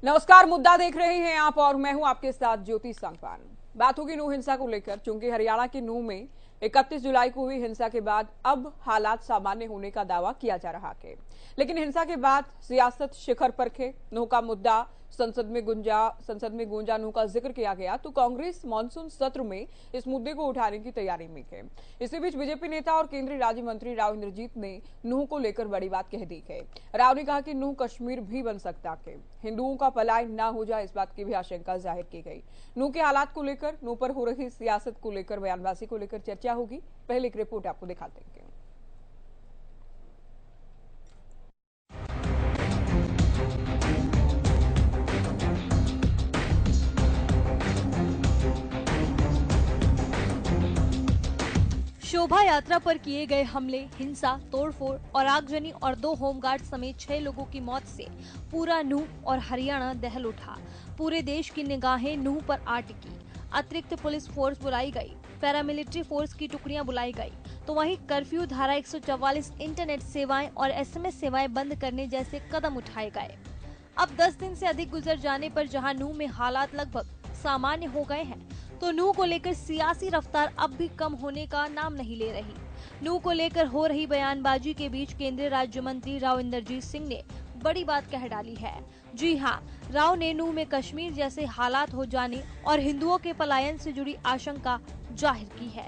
नमस्कार, मुद्दा देख रहे हैं आप और मैं हूं आपके साथ ज्योति सांगवान। बात होगी नूह हिंसा को लेकर, क्योंकि हरियाणा के नूह में 31 जुलाई को हुई हिंसा के बाद अब हालात सामान्य होने का दावा किया जा रहा है। लेकिन हिंसा के बाद सियासत शिखर पर थे। नूह का मुद्दा संसद में गूंजा नूह का जिक्र किया गया तो कांग्रेस मानसून सत्र में इस मुद्दे को उठाने की तैयारी में है। इसी बीच बीजेपी नेता और केंद्रीय राज्य मंत्री राव इंद्रजीत ने नूह को लेकर बड़ी बात कह दी है। राव ने कहा कि नूह कश्मीर भी बन सकता है, हिंदुओं का पलायन न हो जाए, इस बात की भी आशंका जाहिर की गई। नूह के हालात को लेकर, नूह पर हो रही सियासत को लेकर, बयानबाजी को लेकर चर्चा होगी। पहले एक रिपोर्ट आपको दिखाते हैं। शोभा यात्रा पर किए गए हमले, हिंसा, तोड़फोड़ और आगजनी और 2 होमगार्ड समेत 6 लोगों की मौत से पूरा नूह और हरियाणा दहल उठा। पूरे देश की निगाहें नूह पर आ टिकी। अतिरिक्त पुलिस फोर्स बुलाई गई, पैरामिलिट्री फोर्स की टुकड़ियां बुलाई गई, तो वहीं कर्फ्यू, धारा 144, इंटरनेट सेवाएं और SMS सेवाएं बंद करने जैसे कदम उठाए गए। अब 10 दिन से अधिक गुजर जाने पर जहां नूह में हालात लगभग सामान्य हो गए हैं, तो नूह को लेकर सियासी रफ्तार अब भी कम होने का नाम नहीं ले रही। नूह को लेकर हो रही बयानबाजी के बीच केंद्रीय राज्य मंत्री राव इंद्रजीत सिंह ने बड़ी बात कह डाली है। जी हां, राव ने नूह में कश्मीर जैसे हालात हो जाने और हिंदुओं के पलायन से जुड़ी आशंका जाहिर की है।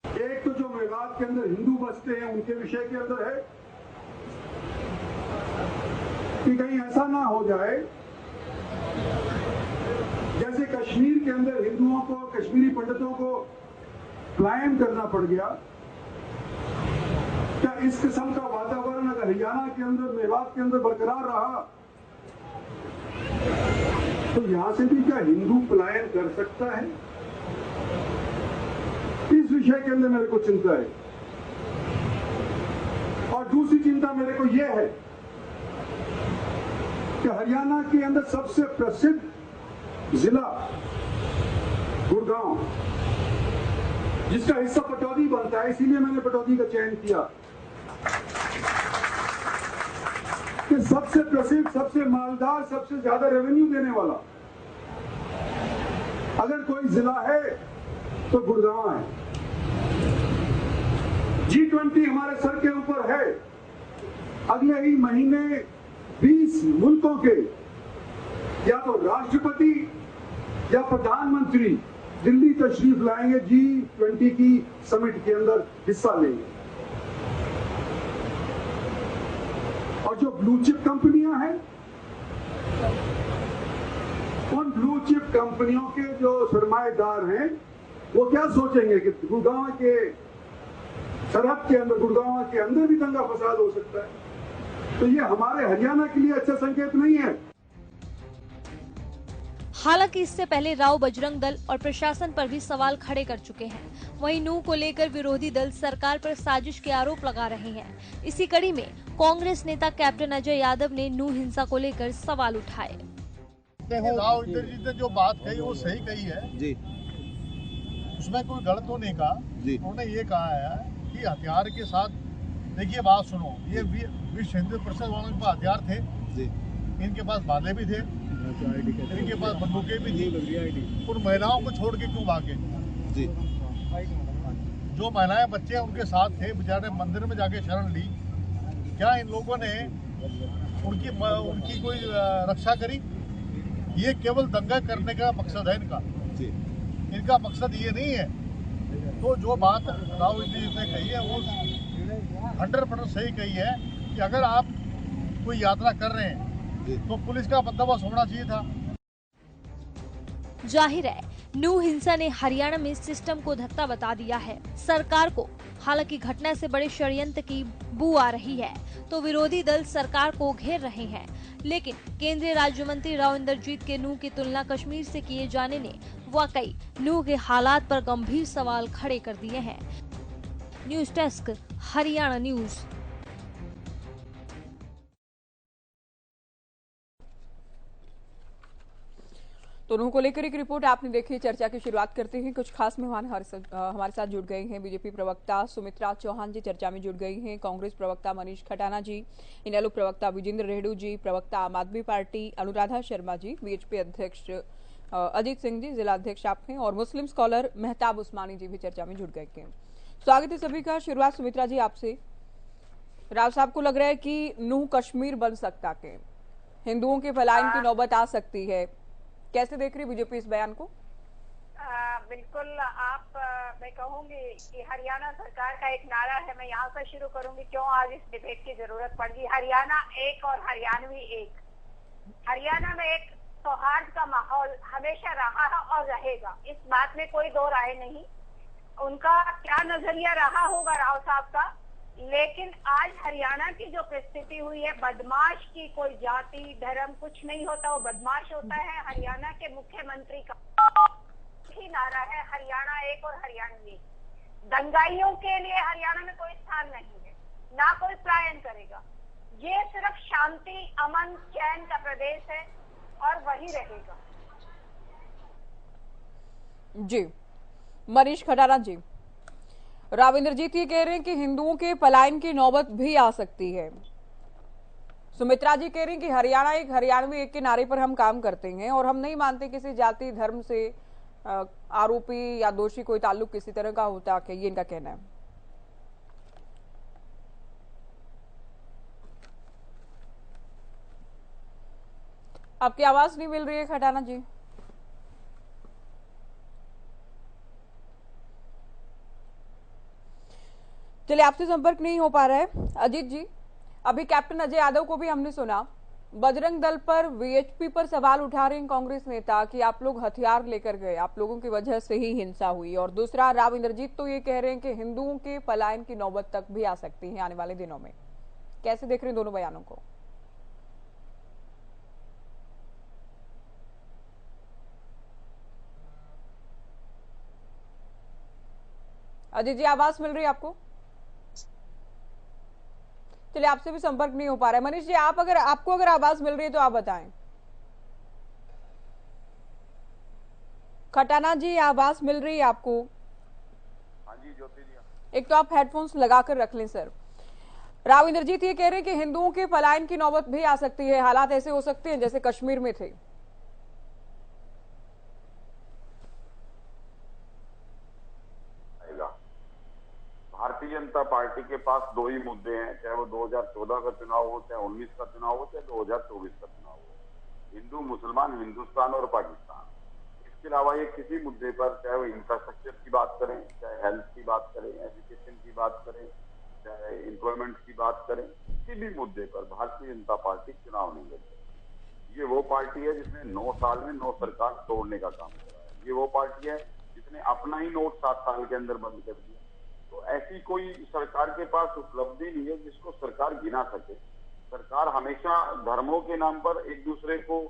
एक तो जो मेवात के अंदर हिंदू बसते हैं उनके विषय के अंदर है कि कहीं ऐसा ना हो जाए जैसे कश्मीर के अंदर हिंदुओं को, कश्मीरी पंडितों को पलायन करना पड़ गया। क्या इस किस्म का वातावरण अगर हरियाणा के अंदर, मेवात के अंदर बरकरार रहा तो यहां से भी क्या हिंदू पलायन कर सकता है? इस विषय के अंदर मेरे को चिंता है। और दूसरी चिंता मेरे को यह है कि हरियाणा के अंदर सबसे प्रसिद्ध जिला गुड़गांव, जिसका हिस्सा पटौदी बनता है, इसीलिए मैंने पटौदी का चयन किया कि सबसे प्रसिद्ध, सबसे मालदार, सबसे ज्यादा रेवेन्यू देने वाला अगर कोई जिला है तो गुड़गांव है। G20 हमारे सर के ऊपर है। अगले ही महीने 20 मुल्कों के या तो राष्ट्रपति या प्रधानमंत्री दिल्ली तशरीफ लाएंगे, G20 की समिट के अंदर हिस्सा लेंगे। और जो ब्लू चिप कंपनियां हैं, उन ब्लू चिप कंपनियों के जो सरमाएदार हैं, वो क्या सोचेंगे कि गुड़गांव के सरहद के अंदर, गुड़गांव के अंदर भी दंगा फसाद हो सकता है। तो ये हमारे हरियाणा के लिए अच्छा संकेत नहीं है। हालांकि इससे पहले राव बजरंग दल और प्रशासन पर भी सवाल खड़े कर चुके हैं। वहीं नूह को लेकर विरोधी दल सरकार पर साजिश के आरोप लगा रहे हैं। इसी कड़ी में कांग्रेस नेता कैप्टन अजय यादव ने नूह हिंसा को लेकर सवाल उठाए। राव इंद्रजीत ने जो बात कही वो सही कही है जी, उसमें कोई गलत तो नहीं कहा। उन्होंने ये कहा है कि हथियार के साथ, देखिए बात सुनो, ये विश्व हिंदू परिषद वालों के पास हथियार थे जी, इनके पास भाले भी थे, इनके पास बंदूकें भी थी। उन महिलाओं को छोड़ के क्यों भागे जी? जो महिलाएं, बच्चे उनके साथ थे, बेचारे मंदिर में जाके शरण ली। क्या इन लोगों ने उनकी कोई रक्षा करी? ये केवल दंगा करने का मकसद है इनका जी। इनका मकसद ये नहीं है। तो जो बात राव इंद्रजीत ने कही है वो 100% सही कही है कि अगर आप कोई यात्रा कर रहे हैं तो पुलिस का बंदोबस्त होना चाहिए था। जाहिर है, नूह हिंसा ने हरियाणा में सिस्टम को धत्ता बता दिया है। सरकार को हालांकि घटना से बड़े षड्यंत्र की बू आ रही है, तो विरोधी दल सरकार को घेर रहे हैं। लेकिन केंद्रीय राज्य मंत्री राव इंद्रजीत के नूह की तुलना कश्मीर से किए जाने ने वाकई नूह के हालात पर गंभीर सवाल खड़े कर दिए हैं। News desk, Haryana news. दोनों को लेकर एक रिपोर्ट आपने देखी। चर्चा की शुरुआत करते हैं। कुछ खास मेहमान हमारे साथ जुड़ गए हैं। बीजेपी प्रवक्ता सुमित्रा चौहान जी चर्चा में जुड़ गई हैं। कांग्रेस प्रवक्ता मनीष खटाना जी, इनेलो प्रवक्ता विजेंद्र रेणु जी, प्रवक्ता आम आदमी पार्टी अनुराधा शर्मा जी, बीएचपी अध्यक्ष अजीत सिंह जी, जिला अध्यक्ष आप हैं, और मुस्लिम स्कॉलर मेहताब उस्मानी जी भी चर्चा में जुड़ गए हैं। स्वागत है सभी का। शुरुआत सुमित्रा जी आपसे। राव साहब को लग रहा है कि नूह कश्मीर बन सकता है, हिंदुओं के पलायन की नौबत आ सकती है, कैसे देख रही बीजेपी इस बयान को? बिल्कुल मैं कहूंगी कि हरियाणा सरकार का एक नारा है। मैं यहाँ से शुरू करूंगी क्यों आज इस डिबेट की जरूरत पड़ गई। हरियाणा एक और हरियाणवी एक। हरियाणा में एक सौहार्द का माहौल हमेशा रहा है और रहेगा, इस बात में कोई दो राय नहीं। उनका क्या नजरिया रहा होगा राव साहब का, लेकिन आज हरियाणा की जो परिस्थिति हुई है, बदमाश की कोई जाति धर्म कुछ नहीं होता, वो बदमाश होता है। हरियाणा के मुख्यमंत्री का ही नारा है हरियाणा एक और हरियाणवी। दंगाइयों के लिए हरियाणा में कोई स्थान नहीं है, ना कोई पलायन करेगा। ये सिर्फ शांति अमन चैन का प्रदेश है और वही रहेगा। जी मनीष खटाना जी, राव इंद्रजीत ये कह रहे हैं कि हिंदुओं के पलायन की नौबत भी आ सकती है। सुमित्रा जी कह रही हैं कि हरियाणा एक हरियाणवी एक के नारे पर हम काम करते हैं और हम नहीं मानते किसी जाति धर्म से आरोपी या दोषी कोई ताल्लुक किसी तरह का होता है। ये इनका कहना है। आपकी आवाज नहीं मिल रही है खटाना जी। चलिए, आपसे संपर्क नहीं हो पा रहा है। अजीत जी, अभी कैप्टन अजय यादव को भी हमने सुना, बजरंग दल पर वीएचपी पर सवाल उठा रहे हैं कांग्रेस नेता कि आप लोग हथियार लेकर गए, आप लोगों की वजह से ही हिंसा हुई। और दूसरा, राव इंद्रजीत तो ये कह रहे हैं कि हिंदुओं के पलायन की नौबत तक भी आ सकती है आने वाले दिनों में। कैसे देख रहे हैं दोनों बयानों को? अजीत जी, आवाज मिल रही है आपको? चलिए, आपसे भी संपर्क नहीं हो पा रहा है। मनीष जी, आपको अगर आवाज मिल रही है तो आप बताएं। खटाना जी, आवाज मिल रही है आपको? हाँ जी ज्योति जी। एक तो आप हेडफोन्स लगाकर रख लें सर। राव इंद्रजीत ये कह रहे हैं कि हिंदुओं के पलायन की नौबत भी आ सकती है, हालात ऐसे हो सकते हैं जैसे कश्मीर में थे। भारतीय जनता पार्टी के पास दो ही मुद्दे हैं, चाहे वो 2014 का चुनाव हो, चाहे 19 का चुनाव हो, चाहे 2024 का चुनाव हो। हिंदू मुसलमान, हिंदुस्तान और पाकिस्तान। इसके अलावा ये किसी मुद्दे पर, चाहे वो इंफ्रास्ट्रक्चर की बात करें, चाहे हेल्थ की बात करें, एजुकेशन की बात करें, चाहे एम्प्लॉयमेंट की बात करें, किसी भी मुद्दे पर भारतीय जनता पार्टी चुनाव नहीं लड़ती। ये वो पार्टी है जिसने 9 साल में 9 सरकार तोड़ने का काम करा है। ये वो पार्टी है जिसने अपना ही नोट 7 साल के अंदर बंद कर दिया। तो ऐसी कोई सरकार के पास उपलब्धि नहीं है जिसको सरकार गिना सके। सरकार हमेशा धर्मों के नाम पर, एक दूसरे को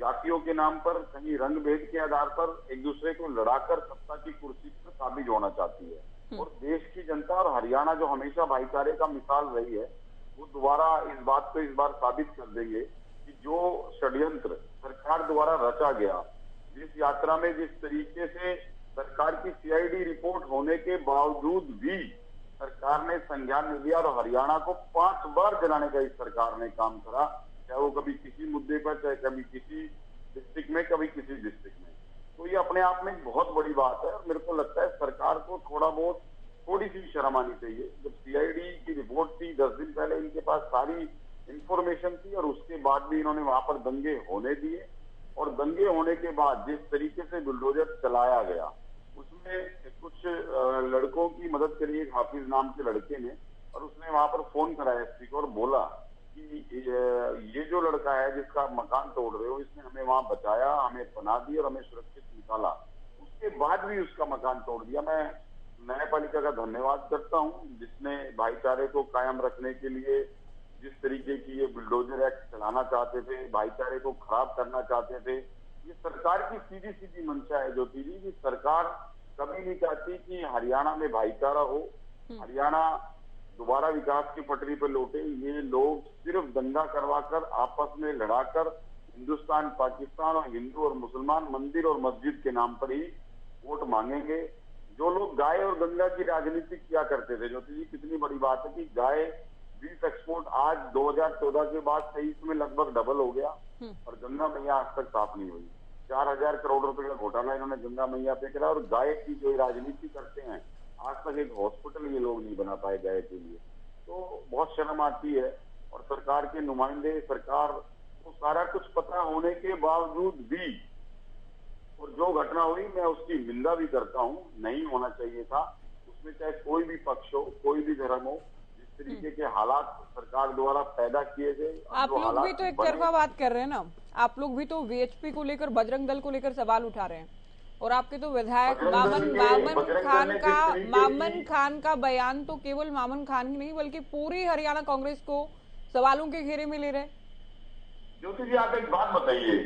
जातियों के नाम पर, कहीं रंग भेद के आधार पर एक दूसरे को लड़ाकर सत्ता की कुर्सी पर काबिज होना चाहती है। और देश की जनता और हरियाणा जो हमेशा भाईचारे का मिसाल रही है, वो दोबारा इस बात को इस बार साबित कर देंगे कि जो षड्यंत्र सरकार द्वारा रचा गया, जिस यात्रा में जिस तरीके से सरकार की सीआईडी रिपोर्ट होने के बावजूद भी सरकार ने संज्ञान नहीं लिया और हरियाणा को 5 बार जलाने का इस सरकार ने काम करा, चाहे वो कभी किसी मुद्दे पर, चाहे कभी किसी डिस्ट्रिक्ट में, कभी किसी डिस्ट्रिक्ट में। तो ये अपने आप में एक बहुत बड़ी बात है और मेरे को लगता है सरकार को थोड़ी सी शर्म आनी चाहिए। जब सीआईडी की रिपोर्ट थी 10 दिन पहले, इनके पास सारी इंफॉर्मेशन थी और उसके बाद भी इन्होंने वहां पर दंगे होने दिए। और दंगे होने के बाद जिस तरीके से बुलडोजर चलाया गया, उसमें कुछ लड़कों की मदद करी, एक हाफिज नाम के लड़के ने, और उसने वहां पर फोन करा एसपी को और बोला कि ये जो लड़का है जिसका मकान तोड़ रहे हो, इसने हमें वहां बचाया, हमें पनाह दी और हमें सुरक्षित निकाला। उसके बाद भी उसका मकान तोड़ दिया। मैं न्यायपालिका का धन्यवाद करता हूँ जिसने भाईचारे को कायम रखने के लिए जिस तरीके की ये बुलडोजर एक्ट चलाना चाहते थे, भाईचारे को खराब करना चाहते थे। ये सरकार की सीधी सीधी मंशा है ज्योति जी। सरकार कभी नहीं चाहती कि हरियाणा में भाईचारा हो, हरियाणा दोबारा विकास की पटरी पर लौटे। ये लोग सिर्फ दंगा करवाकर, आपस में लड़ाकर हिंदुस्तान पाकिस्तान और हिंदू और मुसलमान मंदिर और मस्जिद के नाम पर ही वोट मांगेंगे। जो लोग गाय और गंगा की राजनीति किया करते थे, ज्योति जी कितनी बड़ी बात है कि गाय बीफ एक्सपोर्ट आज 2014 के बाद 23 में लगभग डबल हो गया और गंगा मैया आज तक साफ नहीं हुई। 4000 करोड़ रुपए का घोटाला इन्होंने गंगा मैया पे करा और गाय की जो राजनीति करते हैं, आज तक एक हॉस्पिटल ये लोग नहीं बना पाए गाय के लिए। तो बहुत शर्म आती है। और सरकार के नुमाइंदे, सरकार को सारा कुछ पता होने के बावजूद भी, और जो घटना हुई मैं उसकी निंदा भी करता हूँ, नहीं होना चाहिए था। उसमें चाहे कोई भी पक्ष हो, कोई भी धर्म हो, जिस तरीके के हालात सरकार द्वारा पैदा किए गए। आप लोग भी तो एक तरफा बात कर रहे हैं ना, आप लोग भी तो वीएचपी को लेकर, बजरंग दल को लेकर सवाल उठा रहे हैं। और आपके तो विधायक मामन खान का बयान तो केवल मामन खान ही नहीं बल्कि पूरी हरियाणा कांग्रेस को सवालों के घेरे में ले रहे। ज्योति जी आप एक बात बताइए,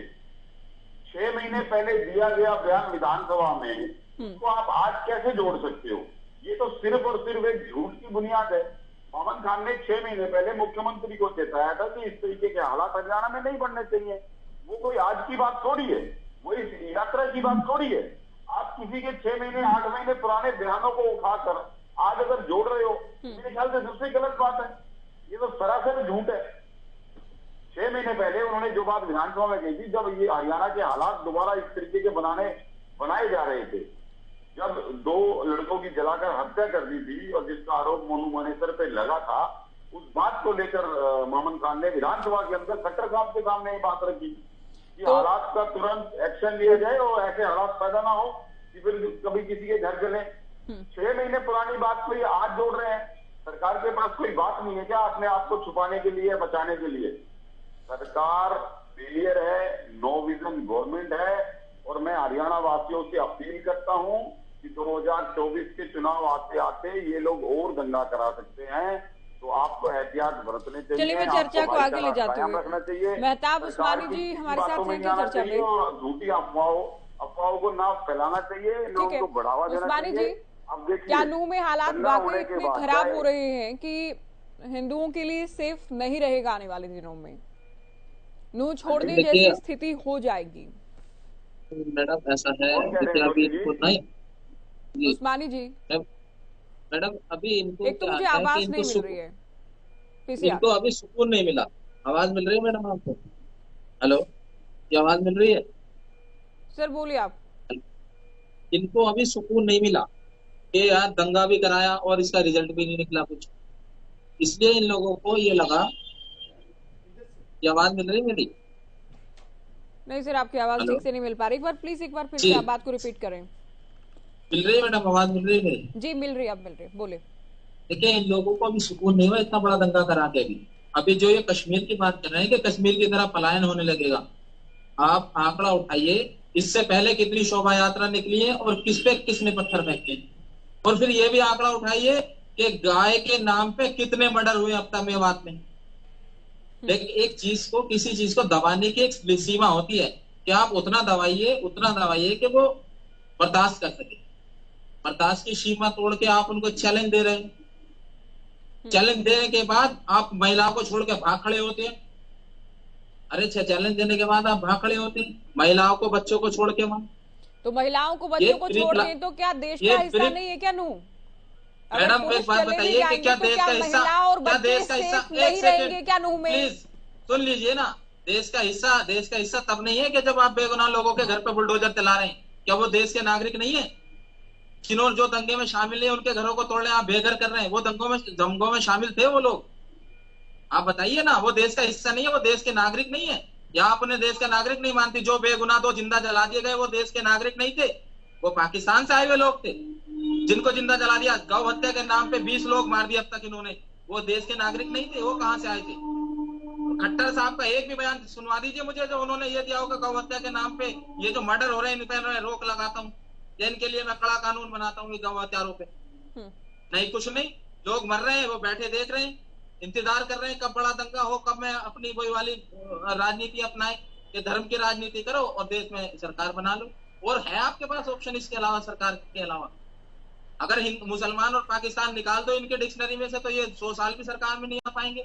6 महीने पहले दिया गया बयान विधानसभा में, उसको आप आज कैसे जोड़ सकते हो? ये तो सिर्फ और सिर्फ एक झूठ की बुनियाद है। मामन खान ने 6 महीने पहले मुख्यमंत्री को चेताया था कि इस तरीके के हालात हरियाणा में नहीं बढ़ने चाहिए। वो कोई आज की बात थोड़ी है, वो इस यात्रा की बात थोड़ी है। आप किसी के 6 महीने 8 महीने पुराने बयानों को उठाकर आज अगर जोड़ रहे हो, मेरे ख्याल से सबसे गलत बात है। ये तो सरासर झूठ है। 6 महीने पहले उन्होंने जो बात विधानसभा में कही थी, जब ये हरियाणा के हालात दोबारा इस तरीके के बनाए जा रहे थे, जब 2 लड़कों की जलाकर हत्या कर दी थी और जिसका आरोप मोनू मनेसर पे लगा था, उस बात को लेकर मामन खान ने विधानसभा के अंदर खट्टर साहब के सामने ये बात रखी कि हालात का तुरंत एक्शन लिया जाए और ऐसे हालात पैदा ना हो कि फिर कभी किसी के घर चले। 6 महीने पुरानी बात को ये आज जोड़ रहे हैं। सरकार के पास कोई बात नहीं है क्या अपने आप को छुपाने के लिए, बचाने के लिए? सरकार फेलियर है, नो विजन गवर्नमेंट है। और मैं हरियाणा वासियों से अपील करता हूं कि 2024 के चुनाव आते आते ये लोग और दंगा करा सकते हैं, तो आपको एहतियात बरतने चाहिए। चलिए मैं चर्चा को आगे ले जाती हूँ। रखना चाहिए। मेहताब उस्मानी जी हमारे साथ हैं चर्चा में। झूठी अफवाहों को ना फैलाना चाहिए, ना उनको बढ़ावा देना चाहिए। उस्मानी जी, अब देखिए क्या नूह में हालात वाकई इतने खराब हो रहे हैं कि हिंदुओं के लिए सेफ नहीं रहेगा आने वाले दिनों में? नूह छोड़ने जैसी स्थिति हो जाएगी? मैडम ऐसा है, अभी इनको नहीं, उस्मानी जी मैडम अभी इनको एक तो मुझे आवाज नहीं मिल रही है, इनको अभी सुकून नहीं मिला। आवाज मिल रही है मैडम आपको? हेलो, ये आवाज मिल रही है? सर बोलिए आप। इनको अभी सुकून नहीं मिला कि यार दंगा भी कराया और इसका रिजल्ट भी नहीं निकला कुछ, इसलिए इन लोगों को ये लगा। ये आवाज मिल रही है मेरी? नहीं सर, आपकी आवाज ठीक से नहीं मिल पा रही। प्लीज एक बार फिर से आप बात को रिपीट करें। मिल रही है मैडम? आवाज मिल रही है मेरी? जी मिल रही है, अब मिल रही है, बोले। देखिए इन लोगों को अभी सुकून नहीं हुआ इतना बड़ा दंगा करा के। अभी जो ये कश्मीर की बात कर रहे हैं कि कश्मीर की तरह पलायन होने लगेगा, आप आंकड़ा उठाइए, इससे पहले कितनी शोभा यात्रा निकली है और किस पे किसने पत्थर फेंके। और फिर ये भी आंकड़ा उठाइए कि गाय के नाम पे कितने मर्डर हुए अब तक मेवात में। लेकिन एक चीज को, किसी चीज को दबाने की एक सीमा होती है कि आप उतना दबाइए कि वो बर्दाश्त कर सके। बर्दाश्त की सीमा तोड़ के आप उनको चैलेंज दे रहे हैं। चैलेंज देने के बाद आप महिलाओं को छोड़ के भाग खड़े होते हैं। अरे चैलेंज देने के बाद आप भाग खड़े होते हैं, महिलाओं को, बच्चों को छोड़ के वहां। तो महिलाओं को, बच्चों को छोड़ के तो क्या देश का हिस्सा नहीं है क्या नूह? मैडम एक बात बताइए कि क्या देश का हिस्सा, क्या देश का हिस्सा? नहीं रहेंगे क्या नूह में? प्लीज सुन लीजिए ना, देश का हिस्सा तब नहीं है कि जब आप बेगुनाह लोगों के घर पे बुलडोजर चला रहे हैं। क्या वो देश के नागरिक नहीं है? जिन्होंने जो दंगे में शामिल है उनके घरों को तोड़ने आप बेघर कर रहे हैं, वो दंगों में शामिल थे वो लोग। आप बताइए ना, वो देश का हिस्सा नहीं है, वो देश के नागरिक नहीं है? या आप उन्हें देश का नागरिक नहीं मानती? जो बेगुनाह 2 जिंदा जला दिए गए वो देश के नागरिक नहीं थे, वो पाकिस्तान से आए हुए लोग थे जिनको जिंदा जला दिया। गौ हत्या के नाम पे 20 लोग मार दिए अब तक इन्होंने, वो देश के नागरिक नहीं थे, वो कहां से आए थे? खट्टर साहब का एक भी बयान सुनवा दीजिए मुझे जो उन्होंने ये दिया होगा गौ हत्या के नाम पे ये जो मर्डर हो रहे हैं इन पे मैं रोक लगाता हूँ, इनके लिए मैं कड़ा कानून बनाता हूँ गौ हत्यारों पे। नहीं, कुछ नहीं, लोग मर रहे हैं, वो बैठे देख रहे हैं, इंतजार कर रहे हैं कब बड़ा दंगा हो, कब मैं अपनी वही वाली राजनीति अपनाए कि धर्म की राजनीति करो और देश में सरकार बना लो। और है आपके पास ऑप्शन इसके अलावा, सरकार के अलावा? अगर मुसलमान और पाकिस्तान निकाल दो इनके डिक्शनरी में से तो ये 100 साल भी सरकार में नहीं आ पाएंगे।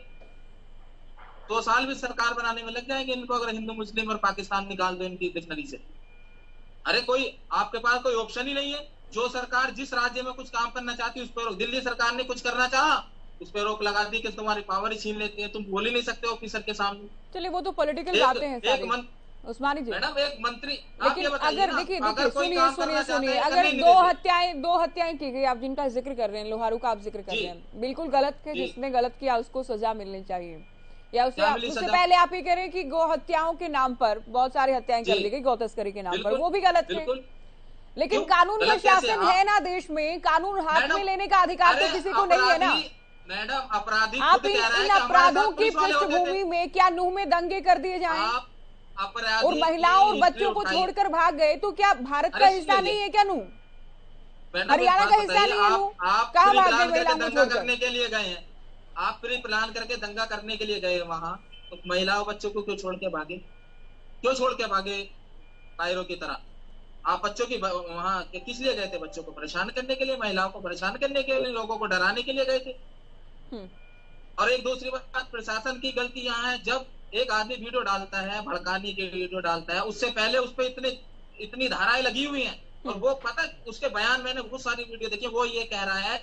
2 साल भी सरकार बनाने में लग जाएंगे इनको, अगर हिंदू मुस्लिम और पाकिस्तान निकाल दो इनकी डिक्शनरी से। अरे कोई आपके पास कोई ऑप्शन ही नहीं है। जो सरकार जिस राज्य में कुछ काम करना चाहती है उस पर, दिल्ली सरकार ने कुछ करना चाहा उस पर रोक लगा दी कि तुम्हारी पावर ही छीन लेती है, तुम बोल ही नहीं सकते ऑफिसर के सामने। चलिए वो तो पॉलिटिकल बातें हैं सारी उस्मानी जी। मैडम एक मंत्री, लेकिन अगर देखिए सुनिए अगर दो हत्याएं की गई, आप जिनका जिक्र कर रहे हैं, लोहारू का आप जिक्र कर रहे हैं, बिल्कुल गलत है, जिसने गलत किया उसको सजा मिलनी चाहिए, या उससे पहले आप ये कह रहे हैं कि गौ हत्याओं के नाम पर बहुत सारी हत्याएं कर दी गई, गौ तस्करी के नाम पर, वो भी गलत है। लेकिन कानून का शासन है ना देश में, कानून हाथ में लेने का अधिकार तो किसी को नहीं है ना मैडम। अपराधी आप इन अपराधों की पृष्ठभूमि में क्या नूह में दंगे कर दिए जाएं और महिलाओं और बच्चों को छोड़कर भाग गए, तो क्या भारत का हिस्सा नहीं है क्या नूह? हरियाणा का हिस्सा नहीं है नूह? कहाँ भाग गए महिलाओं को छोड़कर? करने के लिए गए हैं आप, प्री प्लान करके दंगा करने के लिए गए वहां, तो महिलाओं बच्चों को क्यों छोड़ के भागे? क्यों छोड़ के भागे कायरों की तरह? आप बच्चों की वहां किस लिए गए थे? बच्चों को परेशान करने के लिए, महिलाओं को परेशान करने के लिए, लोगों को डराने के लिए गए थे। और एक दूसरी बात, प्रशासन की गलती यहाँ है, जब एक आदमी वीडियो डालता है, भड़काने की वीडियो डालता है, उससे पहले उस पर इतनी धाराएं लगी हुई हैं, और वो पता उसके बयान, मैंने बहुत सारी वीडियो देखी, वो ये कह रहा है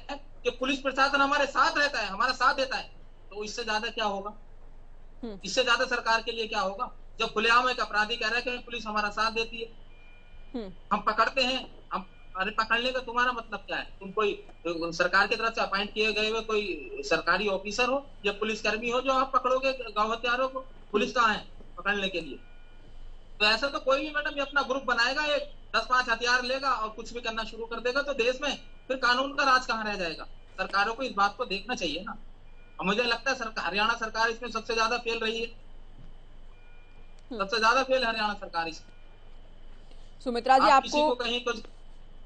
कि पुलिस प्रशासन हमारे साथ रहता है, हमारा साथ देता है। तो इससे ज्यादा क्या होगा? इससे ज्यादा सरकार के लिए क्या होगा? जब खुलेआम एक अपराधी कह रहा है कि पुलिस हमारा साथ देती है, हम पकड़ते हैं, हम, अरे पकड़ने का तुम्हारा मतलब क्या है? तुम कोई सरकार की तरफ से अपॉइंट किए गए हुए कोई सरकारी ऑफिसर हो या पुलिस कर्मी हो जो आप पकड़ोगे गौ हत्यारों को? पुलिस कहाँ है पकड़ने के लिए? तो ऐसा तो कोई भी मैडम ये अपना ग्रुप बनाएगा, एक 10-5 हथियार लेगा और कुछ भी करना शुरू कर देगा, तो देश में फिर कानून का राज कहाँ रह जाएगा? सरकारों को इस बात को देखना चाहिए ना। और मुझे लगता है हरियाणा सरकार इसमें सबसे ज्यादा फेल रही है, सबसे ज्यादा फेल हरियाणा सरकार इसमें। सुमित्रा जी, आपको कुछ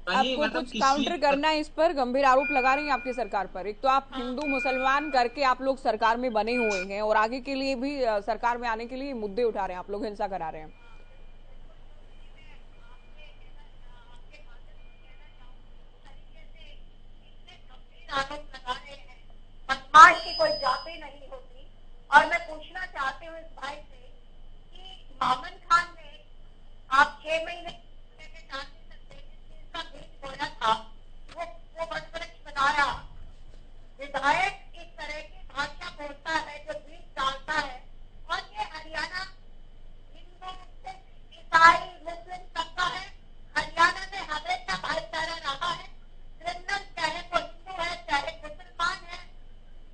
काउंटर करना है इस पर? गंभीर आरोप लगा रही हैं आपकी सरकार पर। एक तो आप हिंदू मुसलमान करके आप लोग सरकार में बने हुए हैं, और आगे के लिए भी सरकार में आने के लिए मुद्दे उठा रहे हैं, आप लोग हिंसा करा रहे हैं। बदमाश की कोई जाति नहीं होती। और मैं पूछना चाहती हूँ इस भाई से कि मामन खान ने आप 6 महीने बोला था, वो वृक्ष बनाया। विधायक इस तरह की भाषा बोलता है जो बीज डालता है, और ये हरियाणा हिंदू ईसाई मुस्लिम सबका है। हरियाणा में हमेशा भाईचारा रहा है। क्रिमिनल चाहे वो हिंदू है चाहे मुसलमान है,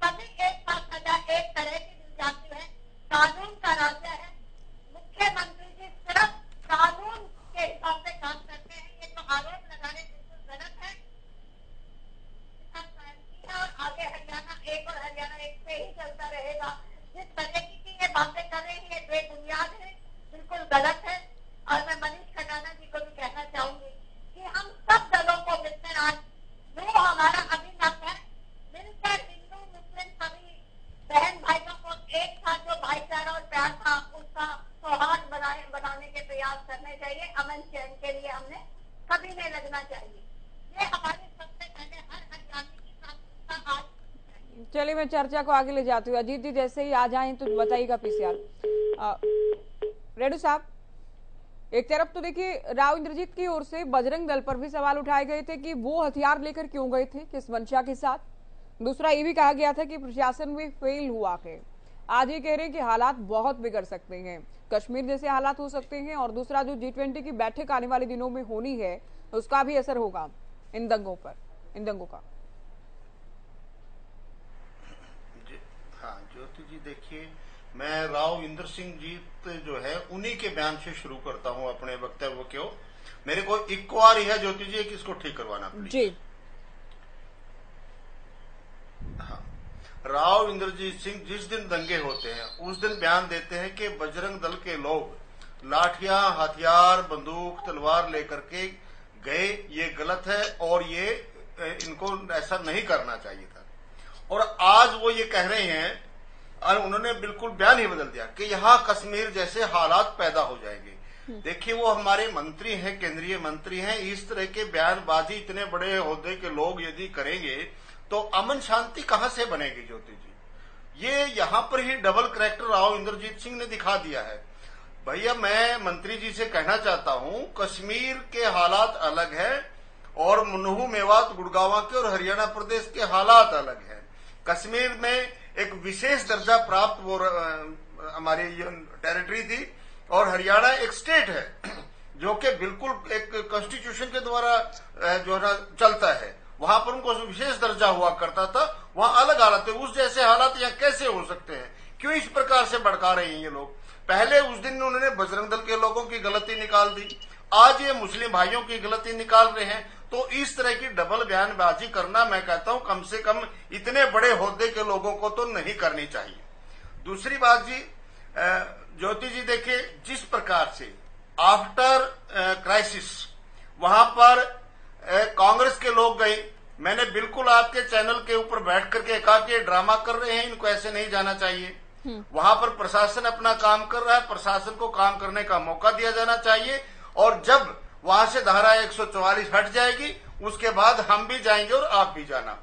सभी एक साथ सजा एक तरह की दी जाती है। कानून का राज्य है। मुख्यमंत्री जी सिर्फ कानून के हिसाब से काम करते हैं, ये तो आरोप लगाने गलत है। और आगे हरियाणा एक और हरियाणा एक पे ही चलता रहेगा। जिस तरह की ये बातें कर रहे हैं ये बेबुनियाद है, बिल्कुल गलत है। और मैं मनीष खंडाना जी को भी कहना चाहूंगी कि हम सब दलों को मिलकर, आज जो हमारा अभिनव है, मिलकर हिंदू मुस्लिम सभी बहन भाइयों को एक साथ जो भाईचारा और प्यार था उसका सौहार्द बनाने के प्रयास करने चाहिए। अमन चैन के लिए हमने कभी नहीं लगना चाहिए। ये हमारे सबसे पहले हर हरियाणवी की प्राथमिकता आज। चलिए मैं चर्चा को आगे ले जाती हूँ। अजीत जी जैसे ही आ जाएं तो बताइएगा पीसीआर। रेडू साहब, एक तरफ तो देखिए राव इंद्रजीत की ओर से बजरंग दल पर भी सवाल उठाए गए थे कि वो हथियार लेकर क्यों गए थे, किस मंशा के साथ। दूसरा ये भी कहा गया था कि प्रशासन में फेल हुआ है। आज ये कह रहे हैं कि हालात बहुत बिगड़ सकते हैं, कश्मीर जैसे हालात हो सकते हैं, और दूसरा जो G20 की बैठक आने वाले दिनों में होनी है उसका भी असर होगा इन दंगों पर, इन दंगों का। हाँ ज्योति जी, देखिए मैं राव इंद्र सिंह जी जो है उन्हीं के बयान से शुरू करता हूं अपने वक्तव्य को। मेरे को एक बार ही है ज्योति जी कि इसको ठीक करवाना जी। हाँ, राव इंद्रजीत सिंह जिस दिन दंगे होते हैं उस दिन बयान देते हैं कि बजरंग दल के लोग लाठियां, हथियार, बंदूक, तलवार लेकर के गए, ये गलत है और ये इनको ऐसा नहीं करना चाहिए था। और आज वो ये कह रहे हैं, और उन्होंने बिल्कुल बयान ही बदल दिया कि यहाँ कश्मीर जैसे हालात पैदा हो जाएंगे। देखिए वो हमारे मंत्री हैं, केंद्रीय मंत्री हैं, इस तरह के बयानबाजी इतने बड़े ओहदे के लोग यदि करेंगे तो अमन शांति कहां से बनेगी ज्योति जी? ये यहाँ पर ही डबल करैक्टर राव इंद्रजीत सिंह ने दिखा दिया है। भैया मैं मंत्री जी से कहना चाहता हूँ, कश्मीर के हालात अलग है और नुहू, मेवात, गुड़गांव के और हरियाणा प्रदेश के हालात अलग है। कश्मीर में एक विशेष दर्जा प्राप्त वो हमारी टेरिटरी थी और हरियाणा एक स्टेट है जो कि बिल्कुल एक कॉन्स्टिट्यूशन के द्वारा जो है चलता है। वहां पर उनको विशेष दर्जा हुआ करता था, वहां अलग हालत है। उस जैसे हालात यहाँ कैसे हो सकते हैं? क्यों इस प्रकार से भड़का रहे हैं ये लोग? पहले उस दिन उन्होंने बजरंग दल के लोगों की गलती निकाल दी, आज ये मुस्लिम भाइयों की गलती निकाल रहे हैं। तो इस तरह की डबल बयानबाजी करना, मैं कहता हूं कम से कम इतने बड़े ओहदे के लोगों को तो नहीं करनी चाहिए। दूसरी बात जी, ज्योति जी देखिए, जिस प्रकार से आफ्टर क्राइसिस वहां पर कांग्रेस के लोग गए, मैंने बिल्कुल आपके चैनल के ऊपर बैठ करके कहा कि ड्रामा कर रहे हैं, इनको ऐसे नहीं जाना चाहिए। वहां पर प्रशासन अपना काम कर रहा है, प्रशासन को काम करने का मौका दिया जाना चाहिए। और जब वहां से धारा 144 हट जाएगी उसके बाद हम भी जाएंगे और आप भी जाना।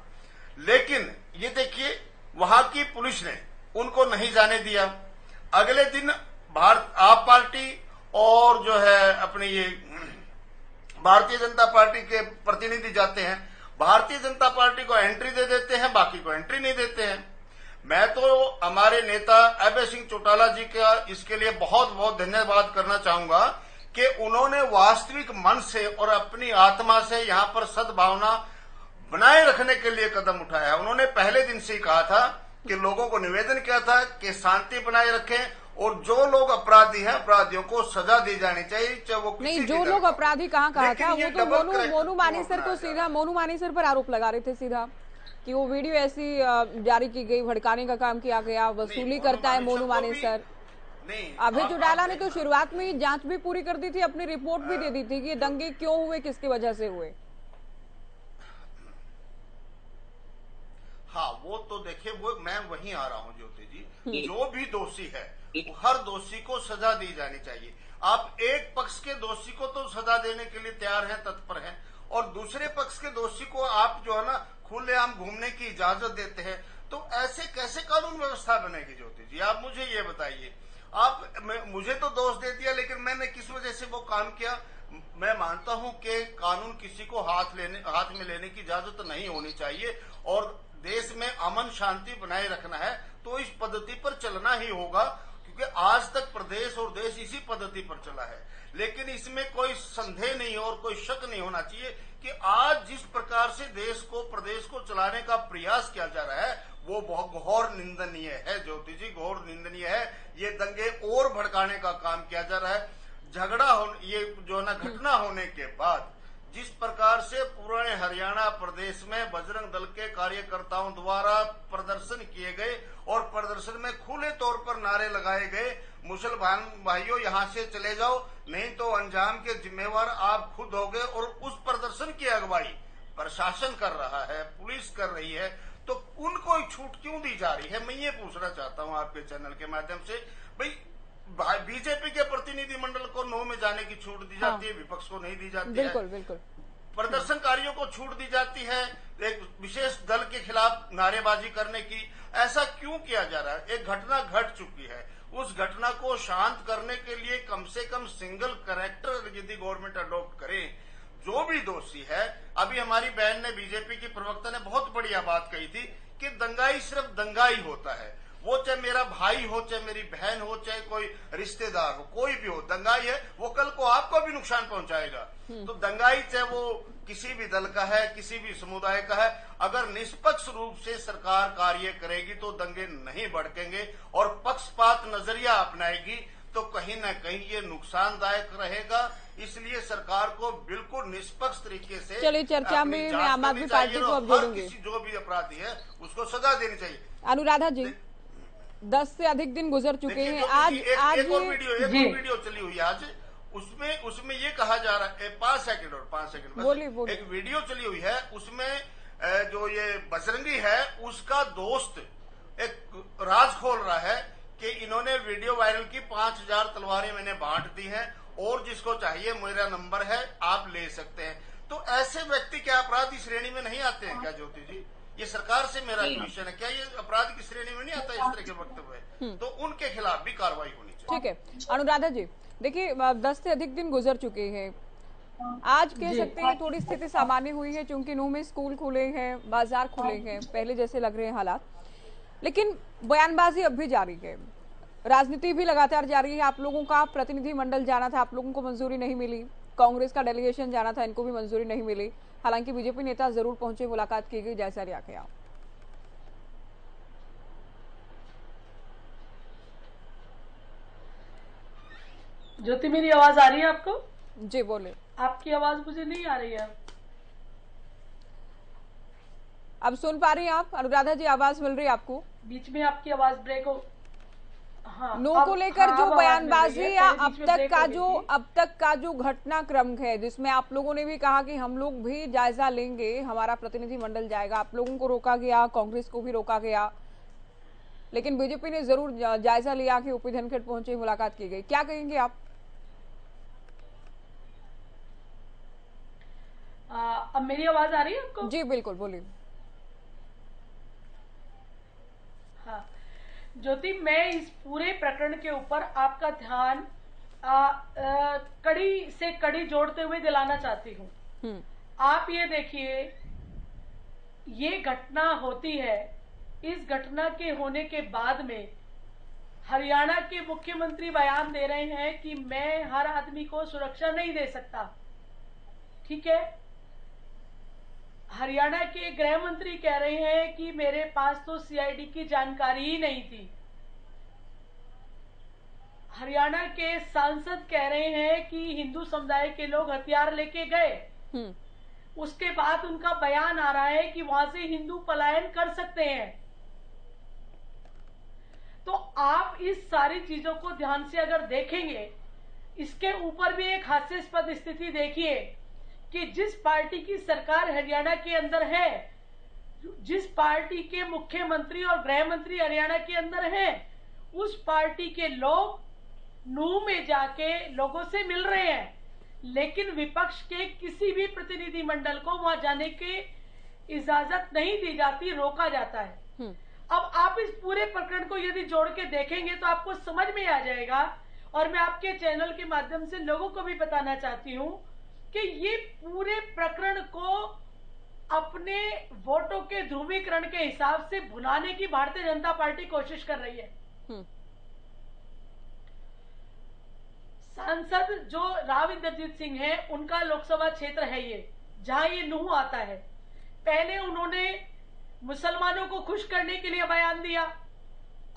लेकिन ये देखिए, वहां की पुलिस ने उनको नहीं जाने दिया। अगले दिन आप पार्टी और जो है अपनी ये भारतीय जनता पार्टी के प्रतिनिधि जाते हैं, भारतीय जनता पार्टी को एंट्री दे देते हैं, बाकी को एंट्री नहीं देते हैं। मैं तो हमारे नेता अभय सिंह चौटाला जी का इसके लिए बहुत बहुत धन्यवाद करना चाहूंगा कि उन्होंने वास्तविक मन से और अपनी आत्मा से यहाँ पर सद्भावना बनाए रखने के लिए कदम उठाया। उन्होंने पहले दिन से ही कहा था कि लोगों को निवेदन किया था कि शांति बनाए रखें और जो लोग अपराधी हैं अपराधियों को सजा दी जानी चाहिए, चाहे वो नहीं। जो लोग अपराधी कहा था वो तो मोनू मानेसर को सीधा मोनू मानेसर पर आरोप लगा रहे थे सीधा कि वो वीडियो ऐसी जारी की गई, भड़काने का काम किया गया, वसूली करता है मोनू मानेसर। अभय चौटाला ने तो शुरुआत में ही जांच भी पूरी कर दी थी, अपनी रिपोर्ट भी दे दी थी कि दंगे क्यों हुए, किसकी वजह से हुए। हाँ, वो तो देखिए, वो मैं वहीं आ रहा हूँ ज्योति जी, जो भी दोषी है हर दोषी को सजा दी जानी चाहिए। आप एक पक्ष के दोषी को तो सजा देने के लिए तैयार हैं, तत्पर हैं, और दूसरे पक्ष के दोषी को आप जो है ना खुलेआम घूमने की इजाजत देते हैं, तो ऐसे कैसे कानून व्यवस्था बनेगी ज्योति जी? आप मुझे ये बताइए। आप मुझे तो दोष दे दिया, लेकिन मैंने किस वजह से वो काम किया? मैं मानता हूं कि कानून किसी को हाथ में लेने की इजाजत नहीं होनी चाहिए और देश में अमन शांति बनाए रखना है तो इस पद्धति पर चलना ही होगा, क्योंकि आज तक प्रदेश और देश इसी पद्धति पर चला है। लेकिन इसमें कोई संदेह नहीं और कोई शक नहीं होना चाहिए कि आज जिस प्रकार से देश को, प्रदेश को चलाने का प्रयास किया जा रहा है वो बहुत घोर निंदनीय है ज्योति जी, घोर निंदनीय है। ये दंगे और भड़काने का काम किया जा रहा है। झगड़ा ये जो ना घटना होने के बाद जिस प्रकार से पूरे हरियाणा प्रदेश में बजरंग दल के कार्यकर्ताओं द्वारा प्रदर्शन किए गए और प्रदर्शन में खुले तौर पर नारे लगाए गए, मुसलमान भाइयों यहाँ से चले जाओ नहीं तो अंजाम के जिम्मेवार आप खुद होगे, और उस प्रदर्शन की अगुवाई प्रशासन कर रहा है, पुलिस कर रही है, तो उनको छूट क्यों दी जा रही है? मैं ये पूछना चाहता हूँ आपके चैनल के माध्यम से। भाई बीजेपी के प्रतिनिधि मंडल को नो में जाने की छूट दी जाती है, विपक्ष को नहीं दी जाती बिल्कुल, है। बिल्कुल। प्रदर्शनकारियों को छूट दी जाती है एक विशेष दल के खिलाफ नारेबाजी करने की। ऐसा क्यों किया जा रहा है? एक घटना घट चुकी है, उस घटना को शांत करने के लिए कम से कम सिंगल कैरेक्टर यदि गवर्नमेंट अडॉप्ट करे, जो भी दोषी है। अभी हमारी बहन ने, बीजेपी की प्रवक्ता ने बहुत बढ़िया बात कही थी कि दंगाई सिर्फ दंगाई होता है, वो चाहे मेरा भाई हो, चाहे मेरी बहन हो, चाहे कोई रिश्तेदार हो, कोई भी हो, दंगाई है, वो कल को आपको भी नुकसान पहुंचाएगा। तो दंगाई चाहे वो किसी भी दल का है, किसी भी समुदाय का है, अगर निष्पक्ष रूप से सरकार कार्य करेगी तो दंगे नहीं भड़केंगे, और पक्षपात नजरिया अपनाएगी तो कहीं न कहीं ये नुकसानदायक रहेगा। इसलिए सरकार को बिल्कुल निष्पक्ष तरीके से, चलिए चर्चा में मैं आम आदमी पार्टी को अब जोड़ूंगी। जो भी अपराधी है उसको सजा देनी चाहिए। अनुराधा जी, 10 से अधिक दिन गुजर चुके हैं। आज एक और वीडियो चली हुई आज, उसमें ये कहा जा रहा है, 5 सेकंड बोलिए। एक वीडियो चली हुई है, उसमें जो ये बजरंगी है उसका दोस्त एक राज खोल रहा है कि इन्होंने वीडियो वायरल की, 5000 तलवारें मैंने बांट दी हैं और जिसको चाहिए मेरा नंबर है, आप ले सकते हैं। तो ऐसे व्यक्ति क्या अपराधी श्रेणी में नहीं आते हैं क्या ज्योति जी? ये सरकार से मेरा क्वेश्चन है, क्या ये अपराध की श्रेणी में नहीं आता इस तरह के वक्तव्य? तो उनके खिलाफ भी कार्रवाई होनी चाहिए। ठीक है अनुराधा जी, देखिए 10 से अधिक दिन गुजर चुके हैं, आज कह सकते हैं थोड़ी स्थिति सामान्य हुई है क्योंकि नूह में स्कूल खुले हैं, बाजार खुले हैं, पहले जैसे लग रहे हैं हालात, लेकिन बयानबाजी अब भी जारी है, राजनीति भी लगातार जारी है। आप लोगों का प्रतिनिधि मंडल जाना था, आप लोगों को मंजूरी नहीं मिली, कांग्रेस का डेलीगेशन जाना था, इनको भी मंजूरी नहीं मिली, हालांकि बीजेपी नेता जरूर पहुंचे, मुलाकात की गई, जैसा लिया गया। ज्योति मेरी आवाज आ रही है आपको? जी बोले। आपकी आवाज मुझे नहीं आ रही है। अब सुन पा रही हैं आप? अनुराधा जी आवाज मिल रही है आपको? बीच में आपकी आवाज ब्रेक हो। हाँ, नो को लेकर जो बयानबाजी या अब तक का जो घटनाक्रम है, जिसमें आप लोगों ने भी कहा कि हम लोग भी जायजा लेंगे, हमारा प्रतिनिधि मंडल जाएगा, आप लोगों को रोका गया, कांग्रेस को भी रोका गया, लेकिन बीजेपी ने जरूर जायजा लिया कि ओपी धनखड़ पहुंचे, मुलाकात की गई, क्या कहेंगे आप? अब मेरी आवाज आ रही है आपको? जी बिल्कुल, बोलिए। हाँ ज्योति, मैं इस पूरे प्रकरण के ऊपर आपका ध्यान कड़ी से कड़ी जोड़ते हुए दिलाना चाहती हूँ। आप ये देखिए, ये घटना होती है, इस घटना के होने के बाद में हरियाणा के मुख्यमंत्री बयान दे रहे हैं कि मैं हर आदमी को सुरक्षा नहीं दे सकता। ठीक है, हरियाणा के गृह मंत्री कह रहे हैं कि मेरे पास तो सीआईडी की जानकारी ही नहीं थी। हरियाणा के सांसद कह रहे हैं कि हिंदू समुदाय के लोग हथियार लेके गए, उसके बाद उनका बयान आ रहा है कि वहां से हिंदू पलायन कर सकते हैं। तो आप इस सारी चीजों को ध्यान से अगर देखेंगे, इसके ऊपर भी एक हास्यास्पद स्थिति देखिए कि जिस पार्टी की सरकार हरियाणा के अंदर है, जिस पार्टी के मुख्यमंत्री और गृह मंत्री हरियाणा के अंदर हैं, उस पार्टी के लोग नूह में जाके लोगों से मिल रहे हैं, लेकिन विपक्ष के किसी भी प्रतिनिधि मंडल को वहां जाने की इजाजत नहीं दी जाती, रोका जाता है। अब आप इस पूरे प्रकरण को यदि जोड़ के देखेंगे तो आपको समझ में आ जाएगा, और मैं आपके चैनल के माध्यम से लोगों को भी बताना चाहती हूं कि ये पूरे प्रकरण को अपने वोटों के ध्रुवीकरण के हिसाब से भुनाने की भारतीय जनता पार्टी कोशिश कर रही है। सांसद जो राव इंद्रजीत सिंह है, उनका लोकसभा क्षेत्र है ये, जहां ये नूह आता है। पहले उन्होंने मुसलमानों को खुश करने के लिए बयान दिया,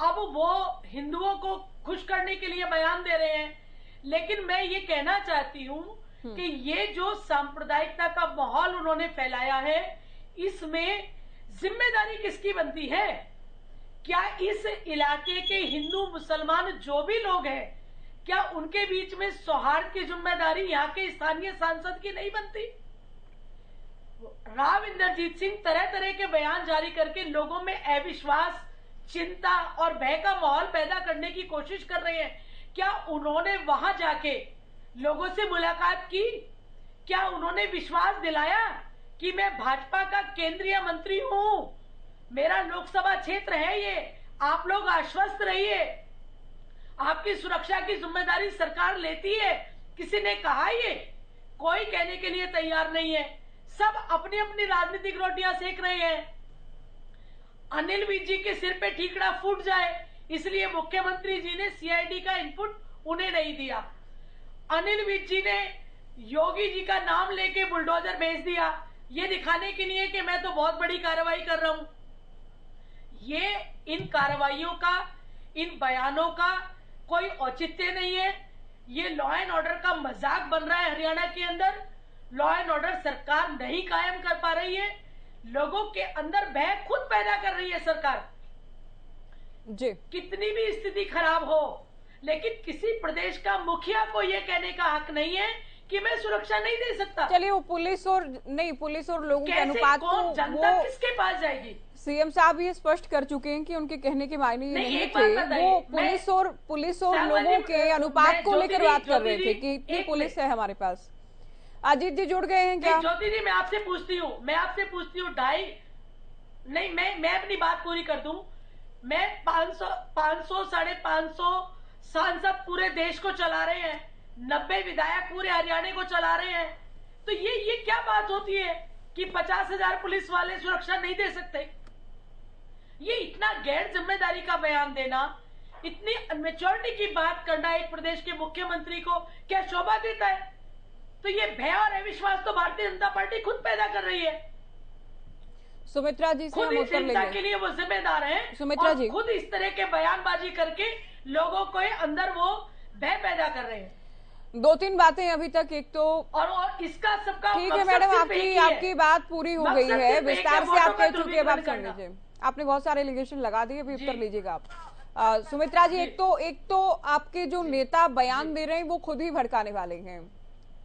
अब वो हिंदुओं को खुश करने के लिए बयान दे रहे हैं। लेकिन मैं ये कहना चाहती हूं कि ये जो सांप्रदायिकता का माहौल उन्होंने फैलाया है, इसमें जिम्मेदारी किसकी बनती है? क्या इस इलाके के हिंदू मुसलमान जो भी लोग हैं, क्या उनके बीच में सौहार्द की जिम्मेदारी यहाँ के स्थानीय सांसद की नहीं बनती? राव इंद्रजीत सिंह तरह तरह के बयान जारी करके लोगों में अविश्वास, चिंता और भय का माहौल पैदा करने की कोशिश कर रहे हैं। क्या उन्होंने वहां जाके लोगों से मुलाकात की? क्या उन्होंने विश्वास दिलाया कि मैं भाजपा का केंद्रीय मंत्री हूं, मेरा लोकसभा क्षेत्र है ये, आप लोग आश्वस्त रहिए, आपकी सुरक्षा की जिम्मेदारी सरकार लेती है? किसी ने कहा ये? कोई कहने के लिए तैयार नहीं है। सब अपनी अपनी राजनीतिक रोटियां सेक रहे हैं। अनिल विज जी के सिर पे ठीकड़ा फूट जाए, इसलिए मुख्यमंत्री जी ने सीआईडी का इनपुट उन्हें नहीं दिया। अनिल विज जी ने योगी जी का नाम लेके बुलडोजर भेज दिया, ये दिखाने के लिए कि मैं तो बहुत बड़ी कार्रवाई कर रहा हूं। ये इन कार्रवाइयों का, इन बयानों का कोई औचित्य नहीं है। ये लॉ एंड ऑर्डर का मजाक बन रहा है हरियाणा के अंदर। लॉ एंड ऑर्डर सरकार नहीं कायम कर पा रही है, लोगों के अंदर भय खुद पैदा कर रही है सरकार। जी, कितनी भी स्थिति खराब हो, लेकिन किसी प्रदेश का मुखिया को यह कहने का हक नहीं है कि मैं सुरक्षा नहीं दे सकता। चलिए, वो पुलिस और लोगों के अनुपात को जनता किसके पास जाएगी? सीएम साहब ये स्पष्ट कर चुके हैं कि उनके कहने के मायने ये नहीं थे। वो पुलिस और लोगों के अनुपात को लेकर बात कर रहे थे कि इतनी पुलिस है हमारे पास। अजीत जी जुड़ गए हैं क्या? ज्योति जी, मैं आपसे पूछती हूँ 2.5 नहीं, मैं अपनी बात पूरी कर दूं। मैं 500 550 सांसद पूरे देश को चला रहे हैं, 90 विधायक पूरे हरियाणा को चला रहे हैं। तो ये क्या बात होती है कि 50,000 पुलिस वाले सुरक्षा नहीं दे सकते? ये इतना गैर जिम्मेदारी का बयान देना, इतनी अनमेच्योरिटी की बात करना एक प्रदेश के मुख्यमंत्री को क्या शोभा देता है? तो ये भय और अविश्वास तो भारतीय जनता पार्टी खुद पैदा कर रही है। सुमित्रा जी से खुद हम इस उत्तर हिंसा लेंगे। के लिए वो जिम्मेदार हैं। सुमित्रा जी, खुद इस तरह के बयानबाजी करके लोगों को अंदर वो भय पैदा कर रहे हैं। 2-3 बातें अभी तक। एक तो और इसका सबका ठीक है मैडम, आपकी बात पूरी हो गई है, विस्तार से आप कह चुके, अब आप सुन लीजिए। आपने बहुत सारे एलिगेशन लगा दिए, अभी उत्तर लीजिएगा आप। सुमित्रा जी, एक तो आपके जो नेता बयान दे रहे हैं वो खुद ही भड़काने वाले हैं,